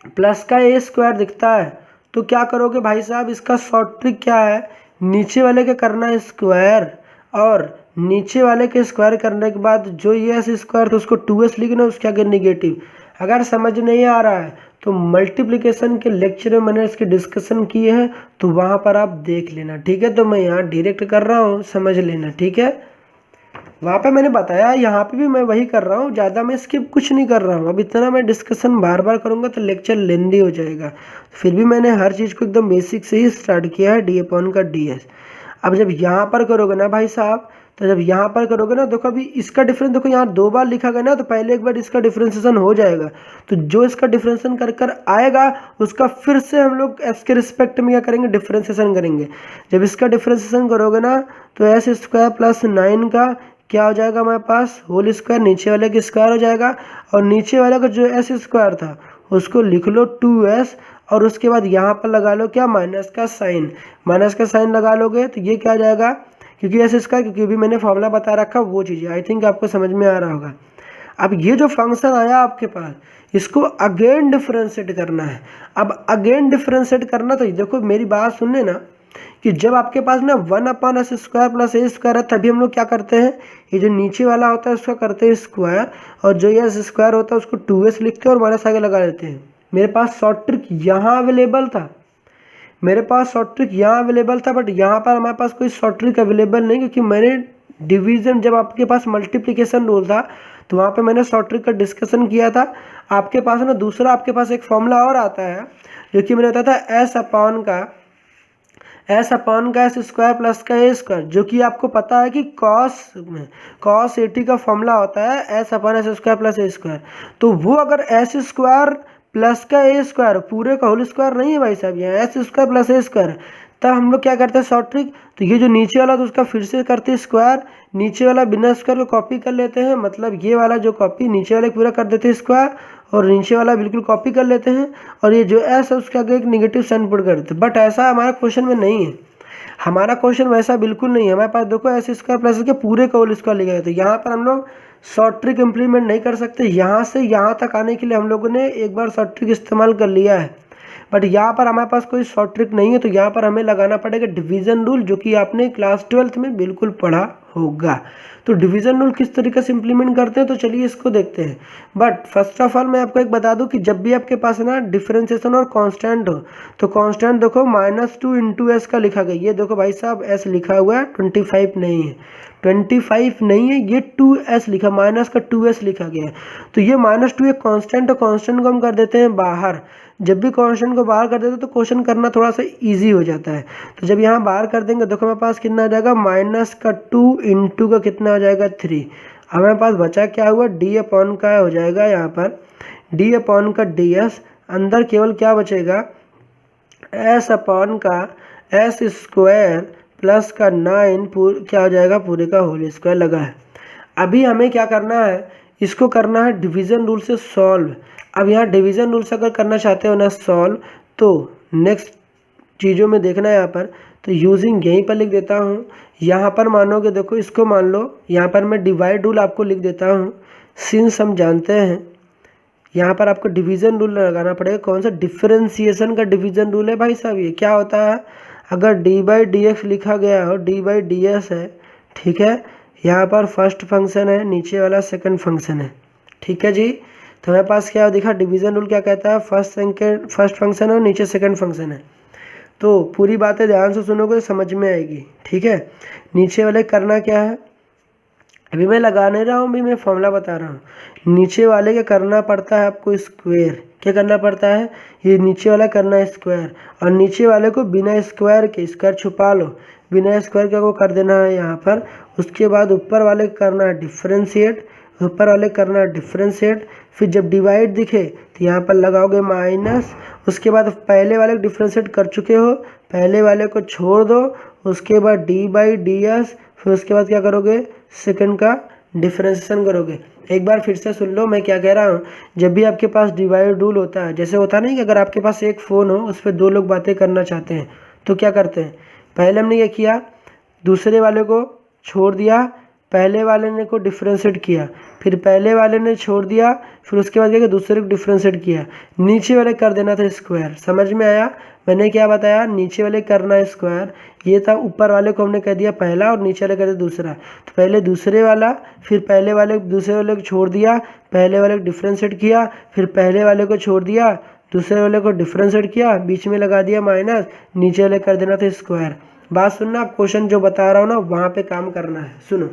प्लस का a² दिखता है तो क्या करोगे भाई साहब, इसका शॉर्ट ट्रिक क्या है, नीचे वाले के करना है स्क्वायर, और नीचे वाले के स्क्वायर करने के बाद जो ये s² तो उसको 2s लिखना, उसके आगे निगेटिव। अगर समझ नहीं आ रहा है तो मल्टीप्लिकेशन के लेक्चर में मैंने इसकी डिस्कशन की है, तो वहाँ पर आप देख लेना। ठीक है, तो मैं यहाँ डायरेक्ट कर रहा हूँ, समझ लेना। ठीक है, वहाँ पे मैंने बताया, यहाँ पे भी मैं वही कर रहा हूँ, ज़्यादा मैं स्किप कुछ नहीं कर रहा हूँ। अब इतना मैं डिस्कशन बार बार करूँगा तो लेक्चर लेंदी हो जाएगा, फिर भी मैंने हर चीज़ को एकदम बेसिक से ही स्टार्ट किया है d/ds। अब जब यहाँ पर करोगे ना भाई साहब, तो जब यहाँ पर करोगे ना, देखो अभी इसका डिफरेंस देखो, यहाँ 2 बार लिखा गया ना, तो पहले एक बार इसका डिफ्रेंशिएशन हो जाएगा, तो जो इसका डिफ्रेंशिएशन कर कर आएगा उसका फिर से हम लोग s के रिस्पेक्ट में क्या करेंगे, डिफ्रेंशिएशन करेंगे। जब इसका डिफ्रेंशिएशन करोगे ना तो s² प्लस 9 का क्या हो जाएगा हमारे पास, होल स्क्वायर, नीचे वाले का स्क्वायर हो जाएगा, और नीचे वाले का जो s² था उसको लिख लो 2s, और उसके बाद यहाँ पर लगा लो क्या, माइनस का साइन लगा लोगे तो ये क्या आ जाएगा, क्योंकि क्योंकि भी मैंने फॉर्मूला बता रखा वो चीज़ आई थिंक आपको समझ में आ रहा होगा। अब ये जो फंक्शन आया आपके पास, इसको अगेन डिफ्रेंशिएट करना है। अब अगेन डिफ्रेंशिएट करना, तो देखो मेरी बात सुनने ना, कि जब आपके पास ना 1/s² प्लस a² है, तभी हम लोग क्या करते हैं, ये जो नीचे वाला होता है उसका करते हैं स्क्वायर, और जो ये s² होता है उसको 2s लिखते हैं और माइनस आगे लगा देते हैं। मेरे पास शॉर्ट ट्रिक यहाँ अवेलेबल था, बट यहाँ पर हमारे पास कोई शॉर्ट ट्रिक अवेलेबल नहीं, क्योंकि मैंने डिवीजन, जब आपके पास मल्टीप्लिकेशन रूल था तो वहाँ पे मैंने शॉर्ट ट्रिक का डिस्कशन किया था। आपके पास ना दूसरा, आपके पास एक फॉर्मूला और आता है जो कि मैंने बताया था एस अपॉन का एस स्क्वायर प्लस का ए स्क्वायर, जो कि आपको पता है कि कॉस 80 का फॉर्मूला होता है S upon S square plus A square. तो वो अगर एस स्क्वायर प्लस का ए स्क्वायर, पूरे का होल स्क्वायर नहीं है भाई साहब, यहाँ S square plus A square, तब हम लोग क्या करते हैं शॉर्ट ट्रिक, तो ये जो नीचे वाला तो उसका फिर से करते हैं स्क्वायर, नीचे वाला बिना स्क्वायर को कॉपी कर लेते हैं, मतलब ये वाला जो कॉपी नीचे वाले पूरा कर देते हैं स्क्वायर, और नीचे वाला बिल्कुल कॉपी कर लेते हैं, और ये जो एस है उसके आगे एक निगेटिव साइन पुट कर देते हैं। बट ऐसा हमारा क्वेश्चन में नहीं है, हमारा क्वेश्चन वैसा बिल्कुल नहीं है। हमारे पास देखो एस स्क्वायर प्लस के पूरे का होल स्क्वायर लिखा है, तो यहाँ पर हम लोग शॉर्ट ट्रिक इम्प्लीमेंट नहीं कर सकते। यहाँ से यहाँ तक आने के लिए हम लोगों ने एक बार शॉर्ट ट्रिक इस्तेमाल कर लिया है, बट यहाँ पर हमारे पास कोई शॉर्ट ट्रिक नहीं है, तो यहाँ पर हमें लगाना पड़ेगा डिवीज़न रूल, जो कि आपने क्लास 12th में बिल्कुल पढ़ा होगा। तो डिवीज़न रूल किस तरीके से इंप्लीमेंट करते हैं, तो चलिए इसको देखते हैं। बट फर्स्ट ऑफ ऑल मैं आपको एक बता दूं कि जब भी आपके पास ना डिफरेंशिएशन और कांस्टेंट हो, तो कांस्टेंट देखो -2 इंटू एस का लिखा गया, ये देखो भाई साहब एस लिखा हुआ है, 25 नहीं है, 25 नहीं है, ये 2s लिखा, माइनस का 2s लिखा गया है। तो ये -2 एक कांस्टेंट है, कांस्टेंट को हम कर देते हैं बाहर। जब भी कांस्टेंट को बाहर कर देते हैं तो क्वेश्चन करना थोड़ा सा इजी हो जाता है। तो जब यहाँ बाहर कर देंगे, देखो हमारे पास कितना आ जाएगा, -2 इंटू का कितना हो जाएगा 3। हमारे पास बचा क्या हुआ, डी अपॉन का हो जाएगा, यहाँ पर डी अपॉन का ds, अंदर केवल क्या बचेगा, एस अपॉन का एस स्क्वायर प्लस का 9 क्या हो जाएगा, पूरे का होल स्क्वायर लगा है। अभी हमें क्या करना है, इसको करना है डिवीज़न रूल से सॉल्व। अब यहाँ डिवीज़न रूल से अगर करना चाहते हो ना सॉल्व, तो नेक्स्ट चीज़ों में देखना है यहाँ पर, तो यूजिंग यहीं पर लिख देता हूँ। यहाँ पर मानोगे, देखो इसको मान लो, यहाँ पर मैं डिवाइड रूल आपको लिख देता हूँ। सिंस हम जानते हैं यहाँ पर आपको डिवीज़न रूल लगाना पड़ेगा, कौन सा, डिफरेंशिएशन का डिवीज़न रूल है भाई साहब। ये क्या होता है, अगर d/dx लिखा गया हो, d/ds है, ठीक है, यहाँ पर फर्स्ट फंक्शन है, नीचे वाला सेकंड फंक्शन है, ठीक है जी। तो हमारे पास क्या दिखा, डिवीज़न रूल क्या कहता है, फर्स्ट फंक्शन है और नीचे सेकंड फंक्शन है। तो पूरी बातें ध्यान से सुनोगे तो समझ में आएगी, ठीक है। नीचे वाले करना क्या है, अभी मैं लगा नहीं रहा हूँ, अभी मैं फॉर्मूला बता रहा हूँ। नीचे वाले क्या करना पड़ता है आपको, स्क्वायर, क्या करना पड़ता है, ये नीचे वाला करना है स्क्वायर, और नीचे वाले को बिना स्क्वायर के, स्क्वायर छुपा लो, बिना स्क्वायर के को कर देना है यहाँ पर। उसके बाद ऊपर वाले करना है डिफ्रेंशिएट, ऊपर वाले करना है डिफ्रेंशिएट, फिर जब डिवाइड दिखे तो यहाँ पर लगाओगे माइनस। उसके बाद पहले वाले को डिफ्रेंशिएट कर चुके हो, पहले वाले को छोड़ दो, उसके बाद d/ds, फिर उसके बाद क्या करोगे, सेकंड का डिफरेंशिएशन करोगे। एक बार फिर से सुन लो मैं क्या कह रहा हूँ। जब भी आपके पास डिवाइड रूल होता है, जैसे होता नहीं कि अगर आपके पास एक फ़ोन हो, उस पर 2 लोग बातें करना चाहते हैं, तो क्या करते हैं, पहले हमने ये किया, दूसरे वाले को छोड़ दिया, पहले वाले ने को डिफ्रेंशिएट किया, फिर पहले वाले ने छोड़ दिया, फिर उसके बाद क्या दूसरे को डिफ्रेंशिएट किया, नीचे वाले कर देना था स्क्वायर। समझ में आया मैंने क्या बताया, नीचे वाले करना स्क्वायर, ये था, ऊपर वाले को हमने कह दिया पहला और नीचे वाले कर दिया दूसरा। तो पहले दूसरे वाला, फिर पहले वाले, दूसरे वाले को छोड़ दिया, पहले वाले को डिफ्रेंशिएट किया, फिर पहले वाले को छोड़ दिया, दूसरे वाले को डिफ्रेंशिएट किया, बीच में लगा दिया माइनस, नीचे वाले कर देना था स्क्वायर। बात सुनना, आप क्वेश्चन जो बता रहा हूँ ना वहाँ पे काम करना है, सुनो।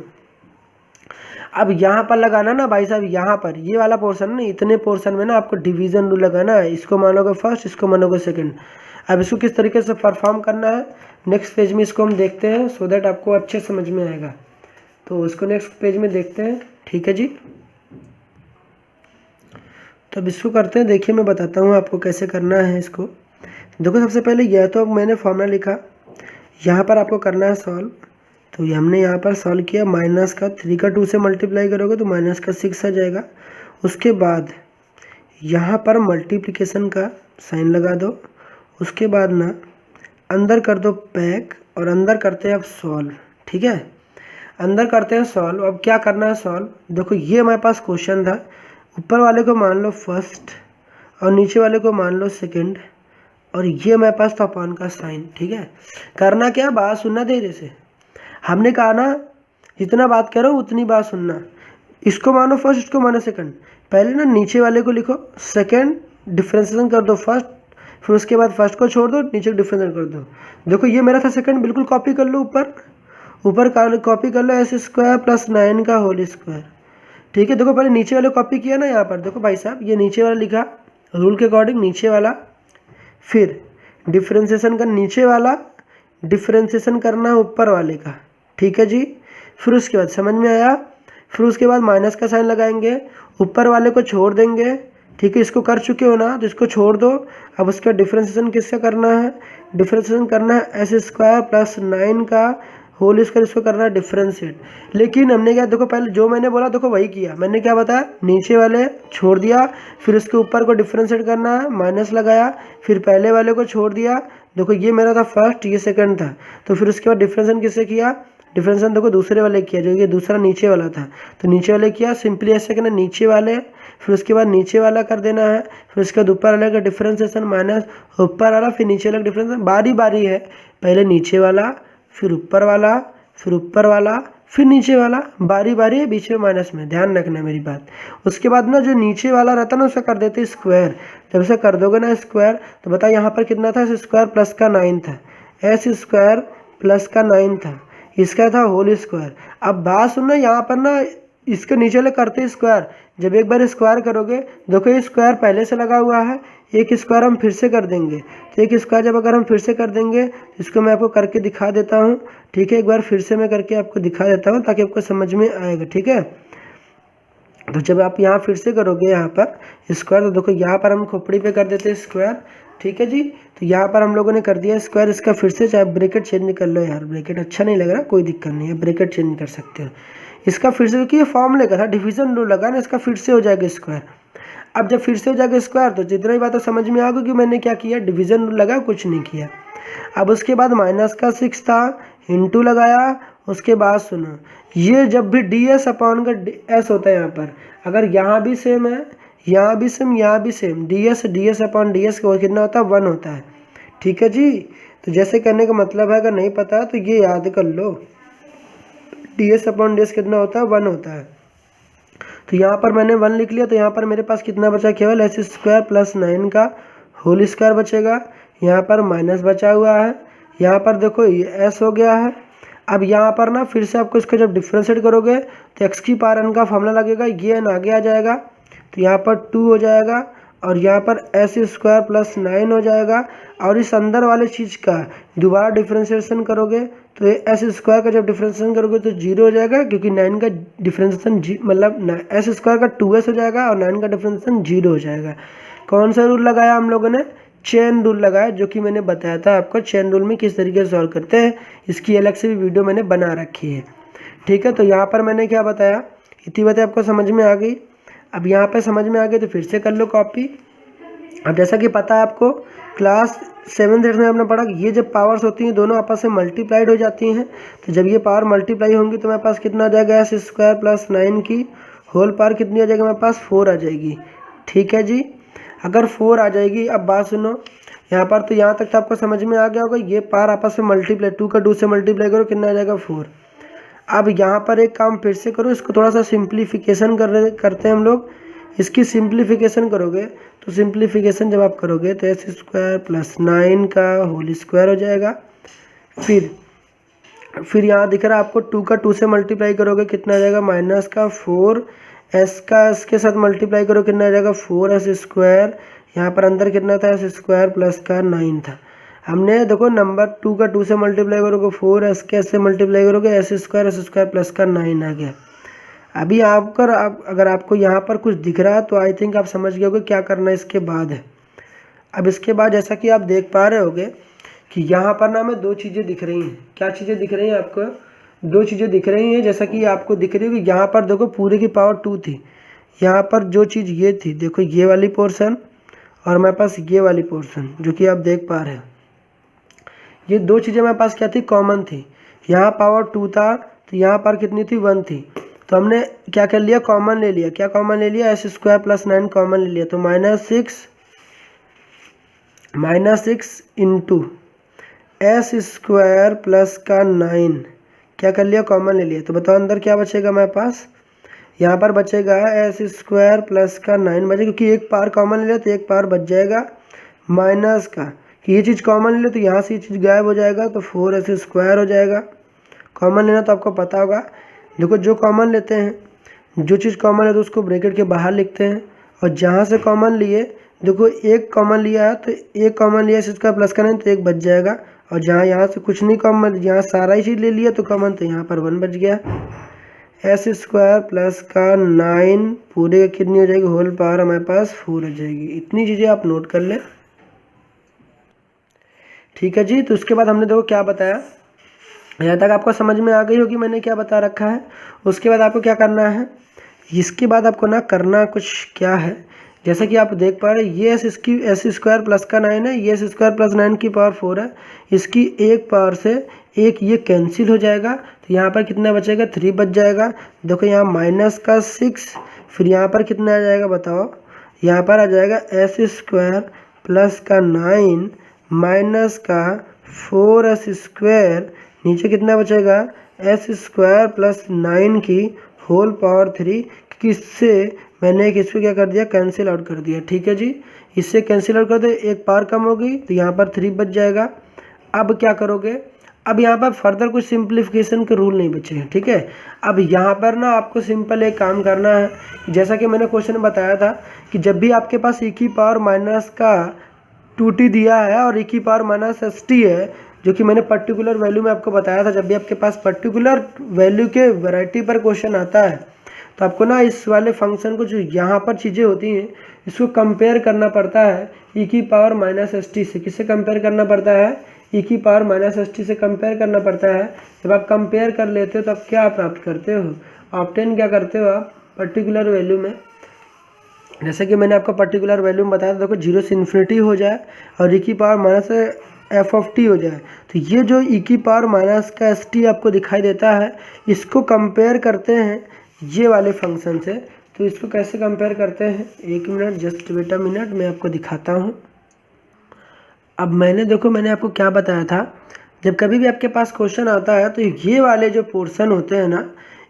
अब यहाँ पर लगाना ना भाई साहब, यहाँ पर ये वाला पोर्शन ना, इतने पोर्शन में ना आपको डिवीज़न रूल लगाना है। इसको मानोगे फर्स्ट, इसको मानोगे सेकंड। अब इसको किस तरीके से परफॉर्म करना है नेक्स्ट पेज में, इसको हम देखते हैं, सो दैट आपको अच्छे समझ में आएगा। तो इसको नेक्स्ट पेज में देखते हैं, ठीक है जी। तो अब इसको करते हैं, देखिए मैं बताता हूँ आपको कैसे करना है इसको। देखो सबसे पहले यह तो अब मैंने फॉर्मूला लिखा, यहाँ पर आपको करना है सॉल्व। तो ये हमने यहाँ पर सॉल्व किया, माइनस का 3 का 2 से मल्टीप्लाई करोगे तो माइनस का 6 आ जाएगा। उसके बाद यहाँ पर मल्टीप्लिकेशन का साइन लगा दो, उसके बाद ना अंदर कर दो पैक, और अंदर करते हैं अब सॉल्व, ठीक है, अंदर करते हैं सॉल्व। अब क्या करना है सॉल्व, देखो ये हमारे पास क्वेश्चन था, ऊपर वाले को मान लो फर्स्ट और नीचे वाले को मान लो सेकंड, और ये हमारे पास था अपॉन का साइन, ठीक है। करना क्या, बात सुनना धीरे से, हमने कहा ना जितना बात करो उतनी बात सुनना। इसको मानो फर्स्ट, इसको मानो सेकंड, पहले ना नीचे वाले को लिखो सेकंड, डिफरेंशिएशन कर दो फर्स्ट, फिर उसके बाद फर्स्ट को छोड़ दो, नीचे को डिफरेंशिएट कर दो। देखो ये मेरा था सेकंड, बिल्कुल कॉपी कर लो, ऊपर कॉपी कर लो, एस स्क्वायर प्लस 9 का होल स्क्वायर, ठीक है। देखो पहले नीचे वाले कॉपी किया ना, यहाँ पर देखो भाई साहब ये नीचे वाला लिखा रूल के अकॉर्डिंग, नीचे वाला, फिर डिफरेंशिएशन का नीचे वाला, डिफ्रेंसिएशन करना है ऊपर वाले का, ठीक है जी। फिर उसके बाद समझ में आया, फिर उसके बाद माइनस का साइन लगाएंगे, ऊपर वाले को छोड़ देंगे, ठीक है। इसको कर चुके हो ना, तो इसको छोड़ दो। अब उसका डिफ्रेंसिएशन किससे करना है, डिफ्रेंसिएशन करना है एस स्क्वायर प्लस 9 का होल स्क्वायर, इसको करना है डिफ्रेंशिएट। लेकिन हमने क्या, देखो पहले जो मैंने बोला देखो वही किया मैंने, क्या बताया, नीचे वाले छोड़ दिया, फिर उसके ऊपर को डिफ्रेंशिएट करना है, माइनस लगाया, फिर पहले वाले को छोड़ दिया। देखो ये मेरा था फर्स्ट, ये सेकंड था, तो फिर उसके बाद डिफ्रेंशिएशन किससे किया, डिफ्रेंशिएशन देखो दूसरे वाले किया, जो ये दूसरा नीचे वाला था, तो नीचे वाले किया, सिंपली ऐसे करना नीचे वाले, फिर उसके बाद नीचे वाला कर देना है, फिर उसके बाद ऊपर वाले का डिफ्रेंशिएशन माइनस ऊपर वाला, फिर नीचे वाला डिफ्रेंशिएशन, बारी बारी है, पहले नीचे वाला, फिर ऊपर वाला, फिर ऊपर वाला, फिर नीचे वाला, बारी बारी है, बीच में माइनस में, ध्यान रखना मेरी बात। उसके बाद ना जो नीचे वाला रहता है ना, उसे कर देते स्क्वायर। जब उसे कर दोगे ना स्क्वायर, तो बता यहाँ पर कितना था, एस स्क्वायर प्लस का 9 था, एस स्क्वायर प्लस का 9 था, इसका था होल स्क्वायर। अब बात सुनना, यहाँ पर ना इसके नीचे वाले करते स्क्वायर, जब एक बार स्क्वायर करोगे, देखो ये स्क्वायर पहले से लगा हुआ है, एक स्क्वायर हम फिर से कर देंगे, तो एक स्क्वायर जब अगर हम फिर से कर देंगे, इसको मैं आपको करके दिखा देता हूँ, ठीक है। एक बार फिर से मैं करके आपको दिखा देता हूँ ताकि आपको समझ में आएगा, ठीक है। तो जब आप यहाँ फिर से करोगे यहाँ पर स्क्वायर, तो देखो यहाँ पर हम खोपड़ी पे कर देते हैं स्क्वायर, ठीक है जी। तो यहाँ पर हम लोगों ने कर दिया स्क्वायर, इसका फिर से चाहे ब्रैकेट चेंज कर लो यार, ब्रैकेट अच्छा नहीं लग रहा, कोई दिक्कत नहीं है, ब्रैकेट चेंज कर सकते हो। इसका फिर से, क्योंकि ये फॉर्मूले का था, डिवीजन रूल लगा ना, इसका फिर से हो जाएगा स्क्वायर। अब जब फिर से हो जाएगा स्क्वायर, तो जितना ही बात है समझ में आ गई कि मैंने क्या किया, डिवीजन रूल लगा, कुछ नहीं किया। अब उसके बाद माइनस का 6 था, इंटू लगाया, उसके बाद सुनो, ये जब भी डी एस अपॉन का एस होता है यहाँ पर, अगर यहाँ भी सेम है, यहाँ भी सेम, यहाँ भी same, D S upon D S का कितना होता है, 1 होता है, ठीक है जी। तो जैसे करने का मतलब है, अगर नहीं पता तो ये याद कर लो, D S upon D S कितना होता है, 1 होता है। तो यहाँ पर मैंने 1 लिख लिया, तो यहाँ पर मेरे पास कितना बचा, केवल एस स्क्वायर प्लस 9 का होल स्क्वायर बचेगा, यहाँ पर माइनस बचा हुआ है, यहाँ पर देखो ये एस हो गया है। अब यहाँ पर ना फिर से आपको इसको जब डिफ्रेंशिएट करोगे, तो एक्स की पावर एन का फॉर्मूला लगेगा, ये एन आगे आ जाएगा, तो यहाँ पर 2 हो जाएगा, और यहाँ पर एस स्क्वायर प्लस 9 हो जाएगा। और इस अंदर वाले चीज़ का दोबारा डिफ्रेंशिएशन करोगे, तो ये एस स्क्वायर का जब डिफ्रेंशिएशन करोगे तो 0 हो जाएगा, क्योंकि 9 का डिफ्रेंशिएशन मतलब एस स्क्वायर का 2s हो जाएगा, और 9 का डिफ्रेंशिएशन 0 हो जाएगा। कौन सा रूल लगाया हम लोगों ने, चेन रूल लगाया, जो कि मैंने बताया था आपको चेन रूल में किस तरीके से सॉल्व करते हैं, इसकी अलग से भी वीडियो मैंने बना रखी है, ठीक है। तो यहाँ पर मैंने क्या बताया, इतनी बातें आपको समझ में आ गई। अब यहाँ पे समझ में आ गई तो फिर से कर लो कॉपी। अब जैसा कि पता है आपको, क्लास 7th में आपने पढ़ा कि ये जब पावर्स होती हैं दोनों आपस में मल्टीप्लाइड हो जाती हैं, तो जब ये पावर मल्टीप्लाई होंगी तो मेरे पास कितना आ जाएगा, एस स्क्वायर प्लस 9 की होल पावर कितनी आ जाएगी, मेरे पास 4 आ जाएगी, ठीक है जी। अगर 4 आ जाएगी, अब बात सुनो यहाँ पर, तो यहाँ तक तो आपको समझ में आ गया होगा, ये पावर आपस में मल्टीप्लाई, 2 का 2 से मल्टीप्लाई करो, कितना आ जाएगा 4। अब यहाँ पर एक काम फिर से करो, इसको थोड़ा सा सिंप्लीफिकेशन करते हैं हम लोग। इसकी सिंप्लीफिकेशन करोगे, तो सिंप्लीफिकेशन जब आप करोगे तो एस स्क्वायर प्लस 9 का होल स्क्वायर हो जाएगा। फिर यहाँ दिख रहा है आपको 2 का 2 से मल्टीप्लाई करोगे, कितना आ जाएगा, माइनस का 4, एस का एस के साथ मल्टीप्लाई करो, कितना आ जाएगा 4s स्क्वायर। यहाँ पर अंदर कितना था, एस स्क्वायर प्लस का 9 था। हमने देखो नंबर 2 का 2 से मल्टीप्लाई करोगे 4, एस के एस से मल्टीप्लाई करोगे एस स्क्वायर प्लस का 9 आ गया। अभी अगर आपको यहाँ पर कुछ दिख रहा है तो आई थिंक आप समझ गए होगे क्या करना इसके बाद है। अब इसके बाद जैसा कि आप देख पा रहे होगे कि यहाँ पर ना हमें 2 चीज़ें दिख रही हैं। क्या चीज़ें दिख रही हैं आपको, 2 चीज़ें दिख रही हैं। जैसा कि आपको दिख रही है कि यहाँ पर देखो पूरे की पावर 2 थी, यहाँ पर जो चीज़ ये थी, देखो ये वाली पोर्शन और मेरे पास ये वाली पोर्शन जो कि आप देख पा रहे हैं, ये 2 चीज़ें मेरे पास क्या थी, कॉमन थी। यहाँ पावर 2 था तो यहाँ पर कितनी थी, 1 थी। तो हमने क्या कर लिया, कॉमन ले लिया। क्या कॉमन ले लिया, एस स्क्वायर प्लस 9 कॉमन ले लिया, तो -6 इंटू एस स्क्वायर प्लस का 9 क्या कर लिया, कॉमन ले लिया। तो बताओ अंदर क्या बचेगा मेरे पास, यहाँ पर बचेगा एस स्क्वायर प्लस का 9 बचेगा, क्योंकि एक पावर कॉमन ले लिया तो एक पावर बच जाएगा माइनस का, कि ये चीज़ कॉमन ले लो तो यहाँ से ये चीज़ गायब हो जाएगा, तो 4s स्क्वायर हो जाएगा। कॉमन लेना तो आपको पता होगा, देखो जो कॉमन लेते हैं, जो चीज़ कॉमन है तो उसको ब्रैकेट के बाहर लिखते हैं, और जहाँ से कॉमन लिए, देखो एक कॉमन लिया है तो एक कॉमन लिया, इसका प्लस का 9 तो एक बच जाएगा, और जहाँ यहाँ से कुछ नहीं कॉमन, यहाँ सारा ही चीज़ ले लिया तो कॉमन, तो यहाँ पर 1 बच गया। एस स्क्वायर प्लस का 9 पूरे का कितनी हो जाएगी, होल पावर हमारे पास 4 हो जाएगी। इतनी चीज़ें आप नोट कर लें, ठीक है जी। तो उसके बाद हमने देखो क्या बताया, यहाँ तक आपको समझ में आ गई होगी मैंने क्या बता रखा है। उसके बाद आपको क्या करना है, इसके बाद आपको ना करना कुछ क्या है, जैसा कि आप देख पा रहे हैं ये एस स्क्वायर प्लस का 9 है, ये एस स्क्वायर प्लस 9 की पावर 4 है, इसकी एक पावर से एक ये कैंसिल हो जाएगा, तो यहाँ पर कितना बचेगा, 3 बच जाएगा। देखो यहाँ माइनस का 6, फिर यहाँ पर कितना आ जाएगा बताओ, यहाँ पर आ जाएगा एस स्क्वायर प्लस का 9 माइनस का 4s स्क्वायर, नीचे कितना बचेगा, एस स्क्वायर प्लस 9 की होल पावर 3, किससे मैंने एक इसको क्या कर दिया, कैंसिल आउट कर दिया, ठीक है जी। इससे कैंसिल आउट कर दो, एक पावर कम होगी तो यहाँ पर 3 बच जाएगा। अब क्या करोगे, अब यहाँ पर फर्दर कुछ सिंप्लीफिकेशन के रूल नहीं बचे हैं, ठीक है। अब यहाँ पर ना आपको सिंपल एक काम करना है, जैसा कि मैंने क्वेश्चन में बताया था कि जब भी आपके पास e की पावर माइनस का 2t दिया है और e की पावर माइनस st है, जो कि मैंने पर्टिकुलर वैल्यू में आपको बताया था, जब भी आपके पास पर्टिकुलर वैल्यू के वैरायटी पर क्वेश्चन आता है तो आपको ना इस वाले फंक्शन को, जो यहाँ पर चीज़ें होती हैं, इसको कंपेयर करना पड़ता है e की पावर माइनस st से। किससे कंपेयर करना पड़ता है, e की पावर माइनस st से कंपेयर करना पड़ता है। जब आप कंपेयर कर लेते हो तो आप क्या प्राप्त करते हो, ऑब्टेन क्या करते हो आप पर्टिकुलर वैल्यू में, जैसे कि मैंने आपको पर्टिकुलर वैल्यू में बताया था, देखो 0 से इन्फिनिटी हो जाए और e की power minus F of T हो जाए, तो ये जो e की पावर माइनस का एस टी आपको दिखाई देता है, इसको कंपेयर करते हैं ये वाले फंक्शन से। तो इसको कैसे कंपेयर करते हैं, एक मिनट, जस्ट बेटा मिनट, मैं आपको दिखाता हूँ। अब मैंने आपको क्या बताया था, जब कभी भी आपके पास क्वेश्चन आता है तो ये वाले जो पोर्शन होते हैं ना,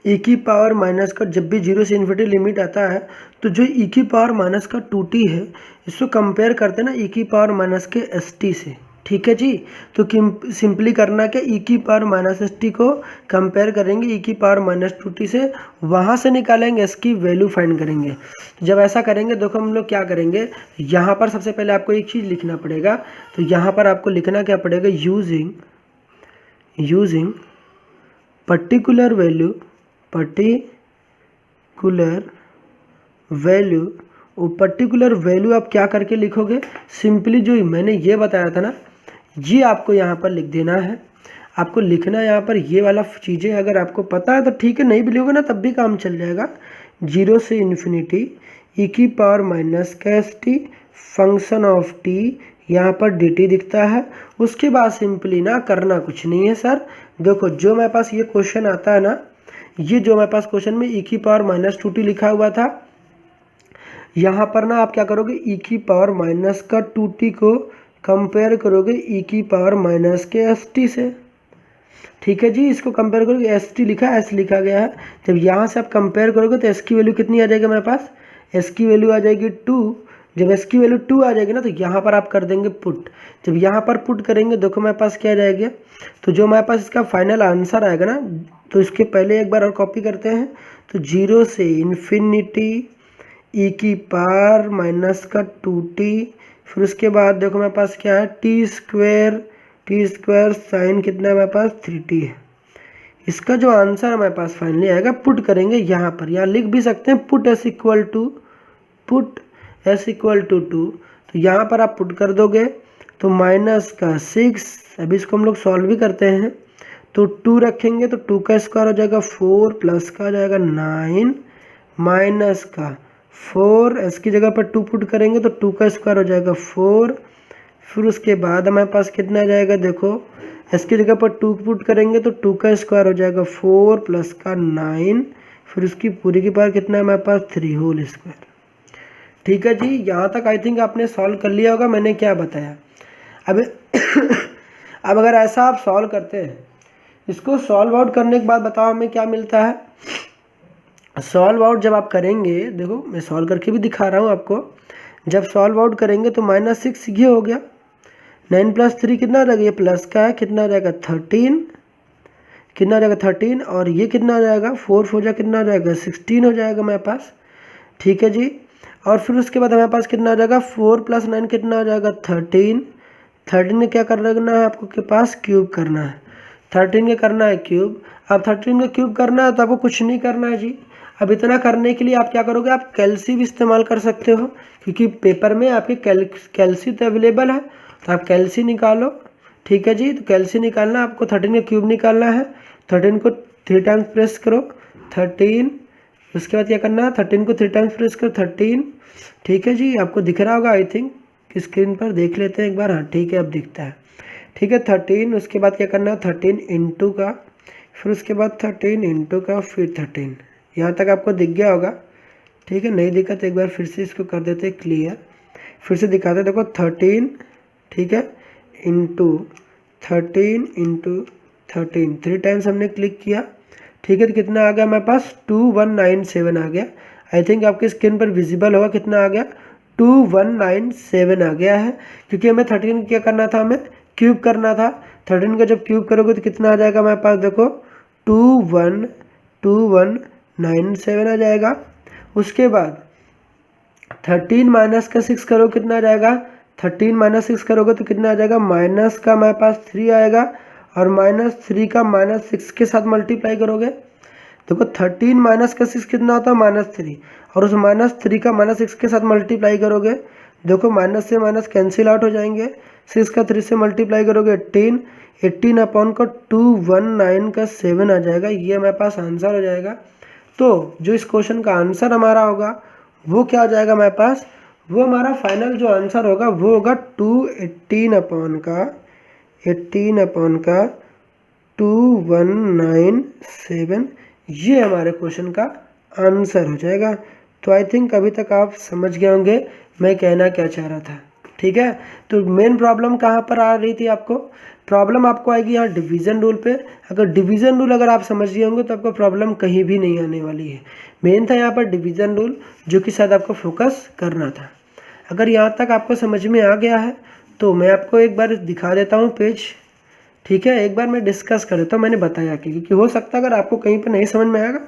e की पावर माइनस का जब भी 0 से इन्फिनिटी लिमिट आता है, तो जो e की पावर माइनस का 2t है, इसको कंपेयर करते हैं ना e की पावर माइनस के st से, ठीक है जी। तो सिंपली करना क्या, e की पावर माइनस st को कंपेयर करेंगे e की पावर माइनस 2t से, वहाँ से निकालेंगे s की वैल्यू फाइंड करेंगे। तो जब ऐसा करेंगे देखो हम लोग क्या करेंगे, यहाँ पर सबसे पहले आपको एक चीज़ लिखना पड़ेगा। तो यहाँ पर आपको लिखना क्या पड़ेगा, यूजिंग पर्टिकुलर वैल्यू आप क्या करके लिखोगे, सिंपली जो मैंने ये बताया था ना, ये आपको यहाँ पर लिख देना है। आपको लिखना है यहाँ पर ये वाला चीज़ें, अगर आपको पता है तो ठीक है, नहीं भी लिखोगे ना तब भी काम चल जाएगा। 0 से इन्फिनिटी e की पावर माइनस का S T function of t, यहाँ पर dt दिखता है। उसके बाद सिंपली ना करना कुछ नहीं है सर, देखो जो मेरे पास ये क्वेश्चन आता है ना, ये जो मेरे पास क्वेश्चन में e की पावर माइनस 2t लिखा हुआ था, यहाँ पर ना आप क्या करोगे, e की पावर माइनस का 2t को कंपेयर करोगे e की पावर माइनस के st से, ठीक है जी। इसको कंपेयर करोगे, एस टी लिखा है, एस लिखा गया है, जब यहाँ से आप कंपेयर करोगे तो एस की वैल्यू कितनी आ जाएगी मेरे पास, एस की वैल्यू आ जाएगी 2। जब एस की वैल्यू 2 आ जाएगी ना, तो यहाँ पर आप कर देंगे पुट। जब यहाँ पर पुट करेंगे देखो मेरे पास क्या आ जाएगा, तो जो मेरे पास इसका फाइनल आंसर आएगा ना, तो इसके पहले एक बार और कॉपी करते हैं। तो 0 से इन्फिनिटी e की पावर माइनस का 2t, फिर उसके बाद देखो मेरे पास क्या है, टी स्क्वायर साइन कितना है मेरे पास, 3t है। इसका जो आंसर हमारे पास फाइनली आएगा, पुट करेंगे यहाँ पर, यहाँ लिख भी सकते हैं पुट s इक्वल टू 2, तो यहाँ पर आप पुट कर दोगे तो माइनस का 6, अभी इसको हम लोग सॉल्व भी करते हैं, तो 2 रखेंगे तो 2 का स्क्वायर हो जाएगा 4, प्लस का हो जाएगा 9, माइनस का 4, एस की जगह पर 2 पुट करेंगे तो 2 का स्क्वायर हो जाएगा 4, फिर उसके बाद हमारे पास कितना आ जाएगा, देखो एस की जगह पर 2 पुट करेंगे तो 2 का स्क्वायर हो जाएगा 4, प्लस का 9, फिर उसकी पूरी की पावर कितना है हमारे पास, 3 होल स्क्वायर, ठीक है जी। यहाँ तक आई थिंक आपने सॉल्व कर लिया होगा मैंने क्या बताया। अब अब अगर ऐसा आप सॉल्व करते हैं, इसको सॉल्व आउट करने के बाद बताओ हमें क्या मिलता है। सॉल्व आउट जब आप करेंगे, देखो मैं सॉल्व करके भी दिखा रहा हूँ आपको, जब सॉल्व आउट करेंगे तो -6 ये हो गया, 9 + 3 कितना रहेगा, ये प्लस का है, कितना आ जाएगा 13, कितना आ जाएगा 13, और ये कितना आ जाएगा 4 हो जाएगा, कितना आ जाएगा 16 हो जाएगा मेरे पास, ठीक है जी। और फिर उसके बाद हमारे पास कितना आ जाएगा 4 + 9 कितना आ जाएगा 13, 13 का क्या करना है आपको के पास, क्यूब करना है। 13 का करना है क्यूब। अब 13 का क्यूब करना है तो आपको कुछ नहीं करना है जी। अब इतना करने के लिए आप क्या करोगे, आप कैल्सी भी इस्तेमाल कर सकते हो, क्योंकि पेपर में आपके कैल्सी तो अवेलेबल है, तो आप कैल्सी निकालो। ठीक है जी, तो कैल्सी निकालना आपको, 13 का क्यूब निकालना है। 13 को 3 टाइम्स प्रेस करो, 13। उसके बाद क्या करना है, 13 को 3 टाइम्स प्रेस करो, 13। ठीक है जी, आपको दिख रहा होगा आई थिंक, स्क्रीन पर देख लेते हैं एक बार। हाँ ठीक है, अब दिखता है। ठीक है 13। उसके बाद क्या करना है, 13 इंटू का, फिर उसके बाद 13 इंटू का, फिर 13। यहाँ तक आपको दिख गया होगा। ठीक है, नहीं दिखा तो एक बार फिर से इसको कर देते क्लियर, फिर से दिखाते। देखो 13, ठीक है, इंटू 13 इंटू 13, 3 टाइम्स हमने क्लिक किया। ठीक है, तो कितना आ गया हमारे पास, 2197 आ गया। आई थिंक आपकी स्क्रीन पर विजिबल होगा कितना आ गया, 2197 आ गया है, क्योंकि हमें 13 क्या करना था, हमें क्यूब करना था। 13 का जब क्यूब करोगे तो कितना आ जाएगा हमारे पास, देखो 2197 आ जाएगा। उसके बाद 13 माइनस का 6 करो, कितना आ जाएगा, 13 माइनस 6 करोगे तो कितना आ जाएगा, माइनस का हमारे पास 3 आएगा, और -3 का -6 के साथ मल्टीप्लाई करोगे। देखो 13 माइनस का 6 कितना होता है, -3, और उस -3 का -6 के साथ मल्टीप्लाई करोगे। देखो माइनस से माइनस कैंसिल आउट हो जाएंगे, 6 का 3 से मल्टीप्लाई करोगे 18, 18 अपॉन का 219 का 7 आ जाएगा। ये हमारे पास आंसर हो जाएगा। तो जो इस क्वेश्चन का आंसर हमारा होगा वो क्या हो जाएगा हमारे पास, वो हमारा फाइनल जो आंसर होगा वो होगा 218 अपॉन का 2197, ये हमारे क्वेश्चन का आंसर हो जाएगा। तो आई थिंक अभी तक आप समझ गए होंगे मैं कहना क्या चाह रहा था। ठीक है, तो मेन प्रॉब्लम कहाँ पर आ रही थी आपको, प्रॉब्लम आपको आएगी यहाँ डिवीज़न रूल पे। अगर डिवीज़न रूल अगर आप समझ गए होंगे तो आपको प्रॉब्लम कहीं भी नहीं आने वाली है। मेन था यहाँ पर डिवीज़न रूल, जो कि शायद आपको फोकस करना था। अगर यहाँ तक आपको समझ में आ गया है तो मैं आपको एक बार दिखा देता हूँ पेज। ठीक है, एक बार मैं डिस्कस कर देता हूँ, मैंने बताया कि क्योंकि हो सकता है अगर आपको कहीं पर नहीं समझ में आएगा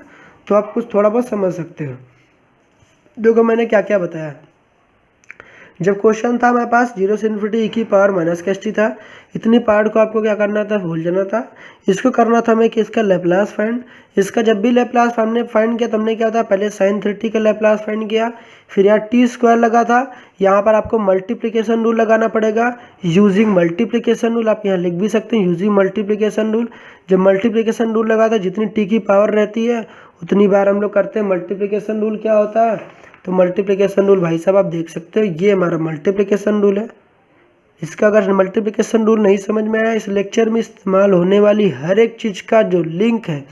तो आप कुछ थोड़ा बहुत समझ सकते हो। देखो मैंने क्या क्या बताया। जब क्वेश्चन था हमारे पास 0 से इन्फिनिटी e की पावर माइनस का st था, इतनी पार्ट को आपको क्या करना था, भूल जाना था। इसको करना था हमें कि इसका लैप्लास फाइंड। इसका जब भी लैप्लास हमने फाइंड किया तो हमने क्या था, पहले sin 3t का लैप्लास फाइंड किया, फिर यहाँ टी स्क्वायर लगा था। यहाँ पर आपको मल्टीप्लिकेशन रूल लगाना पड़ेगा, यूजिंग मल्टीप्लिकेशन रूल। आप यहाँ लिख भी सकते हैं यूजिंग मल्टीप्लिकेशन रूल। जब मल्टीप्लिकेशन रूल लगा था, जितनी टी की पावर रहती है उतनी बार हम लोग करते हैं मल्टीप्लिकेशन रूल। क्या होता है, तो मल्टीप्लिकेशन रूल भाई साहब आप देख सकते हो, ये हमारा मल्टीप्लिकेशन रूल है। इसका अगर मल्टीप्लिकेशन रूल नहीं समझ में आया, इस लेक्चर में इस्तेमाल होने वाली हर एक चीज़ का जो लिंक है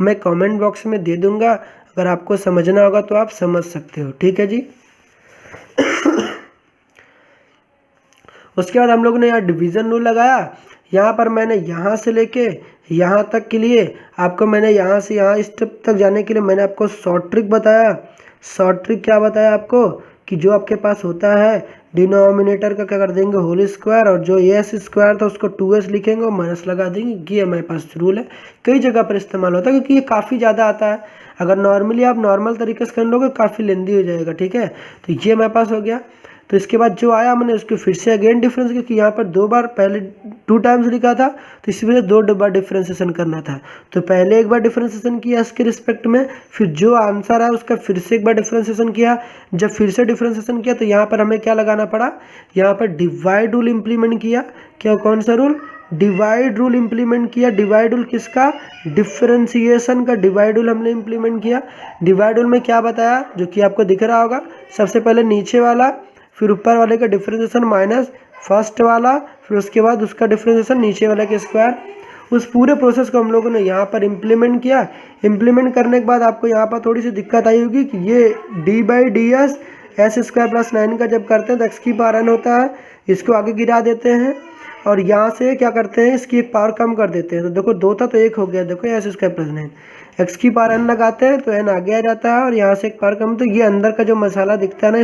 मैं कमेंट बॉक्स में दे दूंगा। अगर आपको समझना होगा तो आप समझ सकते हो। ठीक है जी। उसके बाद हम लोग ने यहाँ डिवीज़न रूल लगाया। यहाँ पर मैंने यहाँ से लेके यहाँ तक के लिए आपको, मैंने यहाँ से यहाँ स्टेप तक जाने के लिए मैंने आपको शॉर्ट ट्रिक बताया। शॉर्ट ट्रिक क्या बताया आपको, कि जो आपके पास होता है डिनोमिनेटर का क्या कर देंगे, होल स्क्वायर, और जो एस स्क्वायर था उसको 2s लिखेंगे और माइनस लगा देंगे। ये हमारे पास रूल है, कई जगह पर इस्तेमाल होता है क्योंकि ये काफ़ी ज़्यादा आता है। अगर नॉर्मली आप नॉर्मल तरीके से कर लोगे काफ़ी लेंदी हो जाएगा। ठीक है, तो ये हमारे पास हो गया। तो इसके बाद जो आया मैंने उसको फिर से अगेन डिफरेंस, क्योंकि यहाँ पर 2 बार, पहले 2 टाइम्स लिखा था तो इसी वजह से 2 बार डिफ्रेंसिएशन करना था। तो पहले एक बार डिफ्रेंसिएशन किया इसके रिस्पेक्ट में, फिर जो आंसर है उसका फिर से एक बार डिफ्रेंसिएशन किया। जब फिर से डिफ्रेंसिएशन किया तो यहाँ पर हमें क्या लगाना पड़ा, यहाँ पर डिवाइड रूल इम्प्लीमेंट किया। क्या, कौन सा रूल, डिवाइड रूल इम्प्लीमेंट किया। डिवाइड रूल किसका, डिफरेंशिएशन का डिवाइड रूल हमने इम्प्लीमेंट किया। डिवाइड रूल में क्या बताया, जो कि आपको दिख रहा होगा, सबसे पहले नीचे वाला, फिर ऊपर वाले का डिफरेंशिएशन माइनस फर्स्ट वाला, फिर उसके बाद उसका डिफरेंशिएशन नीचे वाले के स्क्वायर। उस पूरे प्रोसेस को हम लोगों ने यहाँ पर इम्प्लीमेंट किया। इम्प्लीमेंट करने के बाद आपको यहाँ पर थोड़ी सी दिक्कत आई होगी कि ये d/ds s स्क्वायर प्लस 9 का जब करते हैं तो x की पावर n होता है, इसको आगे गिरा देते हैं और यहाँ से क्या करते हैं, इसकी एक पावर कम कर देते हैं। तो देखो 2 था तो 1 हो गया, देखो s स्क्वायर प्लस 9, x की पावर n लगाते हैं तो n आगे आ जाता है और यहाँ से एक पावर कम। तो ये अंदर का जो मसाला दिखता है ना,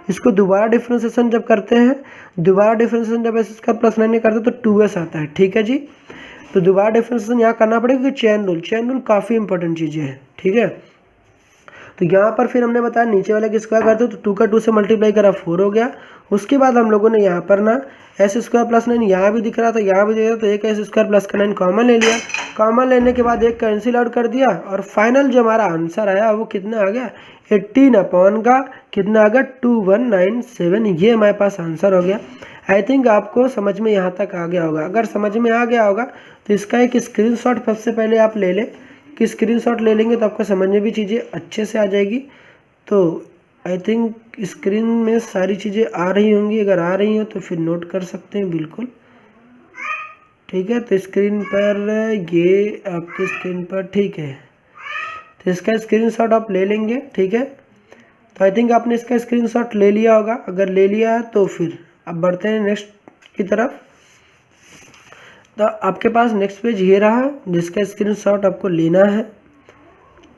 इसको दोबारा डिफरेंशिएशन जब करते हैं, दोबारा डिफरेंशिएशन जब s स्क्वायर प्लस 9 करते हैं तो 2s आता है। ठीक है जी, तो दोबारा डिफरेंशिएशन यहाँ करना पड़ेगा कि चेन रूल काफ़ी इंपॉर्टेंट चीज़ें हैं। ठीक है, तो यहाँ पर फिर हमने बताया नीचे वाले की स्क्वायर करते हो तो 2 का 2 से मल्टीप्लाई करा 4 हो गया। उसके बाद हम लोगों ने यहाँ पर ना एस स्क्वायर प्लस 9 यहाँ भी दिख रहा था, यहाँ भी दिख रहा था, तो एक एस स्क्वायर प्लस का 9 कॉमन ले लिया। कॉमन लेने के बाद एक कैंसिल आउट कर दिया और फाइनल जो हमारा आंसर आया वो कितना आ गया 18 अपॉन का कितना आ गया 2197। ये हमारे पास आंसर हो गया। आई थिंक आपको समझ में यहाँ तक आ गया होगा। अगर समझ में आ गया होगा तो इसका एक स्क्रीनशॉट सबसे पहले आप ले लें कि स्क्रीनशॉट ले लेंगे तो आपको समझ में भी चीज़ें अच्छे से आ जाएगी। तो आई थिंक स्क्रीन में सारी चीज़ें आ रही होंगी, अगर आ रही हो तो फिर नोट कर सकते हैं बिल्कुल, ठीक है। तो स्क्रीन पर ये आपकी स्क्रीन पर ठीक है, तो इसका स्क्रीनशॉट आप ले लेंगे, ठीक है। तो आई थिंक आपने इसका स्क्रीनशॉट ले लिया होगा। अगर ले लिया है तो फिर अब बढ़ते हैं नेक्स्ट की तरफ। तो आपके पास नेक्स्ट पेज ये रहा जिसका स्क्रीनशॉट आपको लेना है,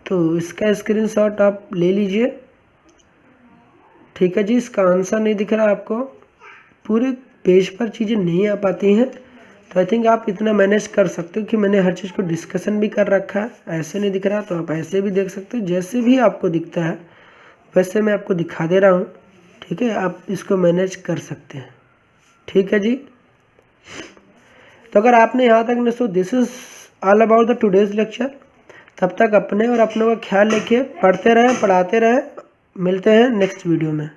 तो इसका स्क्रीनशॉट आप ले लीजिए, ठीक है जी। इसका आंसर नहीं दिख रहा आपको, पूरे पेज पर चीज़ें नहीं आ पाती हैं, तो आई थिंक आप इतना मैनेज कर सकते हो कि मैंने हर चीज़ को डिस्कशन भी कर रखा है। ऐसे नहीं दिख रहा तो आप ऐसे भी देख सकते हो, जैसे भी आपको दिखता है वैसे मैं आपको दिखा दे रहा हूँ, ठीक है। आप इसको मैनेज कर सकते हैं, ठीक है जी। तो अगर आपने यहाँ तक ने so this is all about the today's lecture. तब तक अपने और अपनों का ख्याल रखिए, पढ़ते रहें, पढ़ाते रहें। मिलते हैं नेक्स्ट वीडियो में।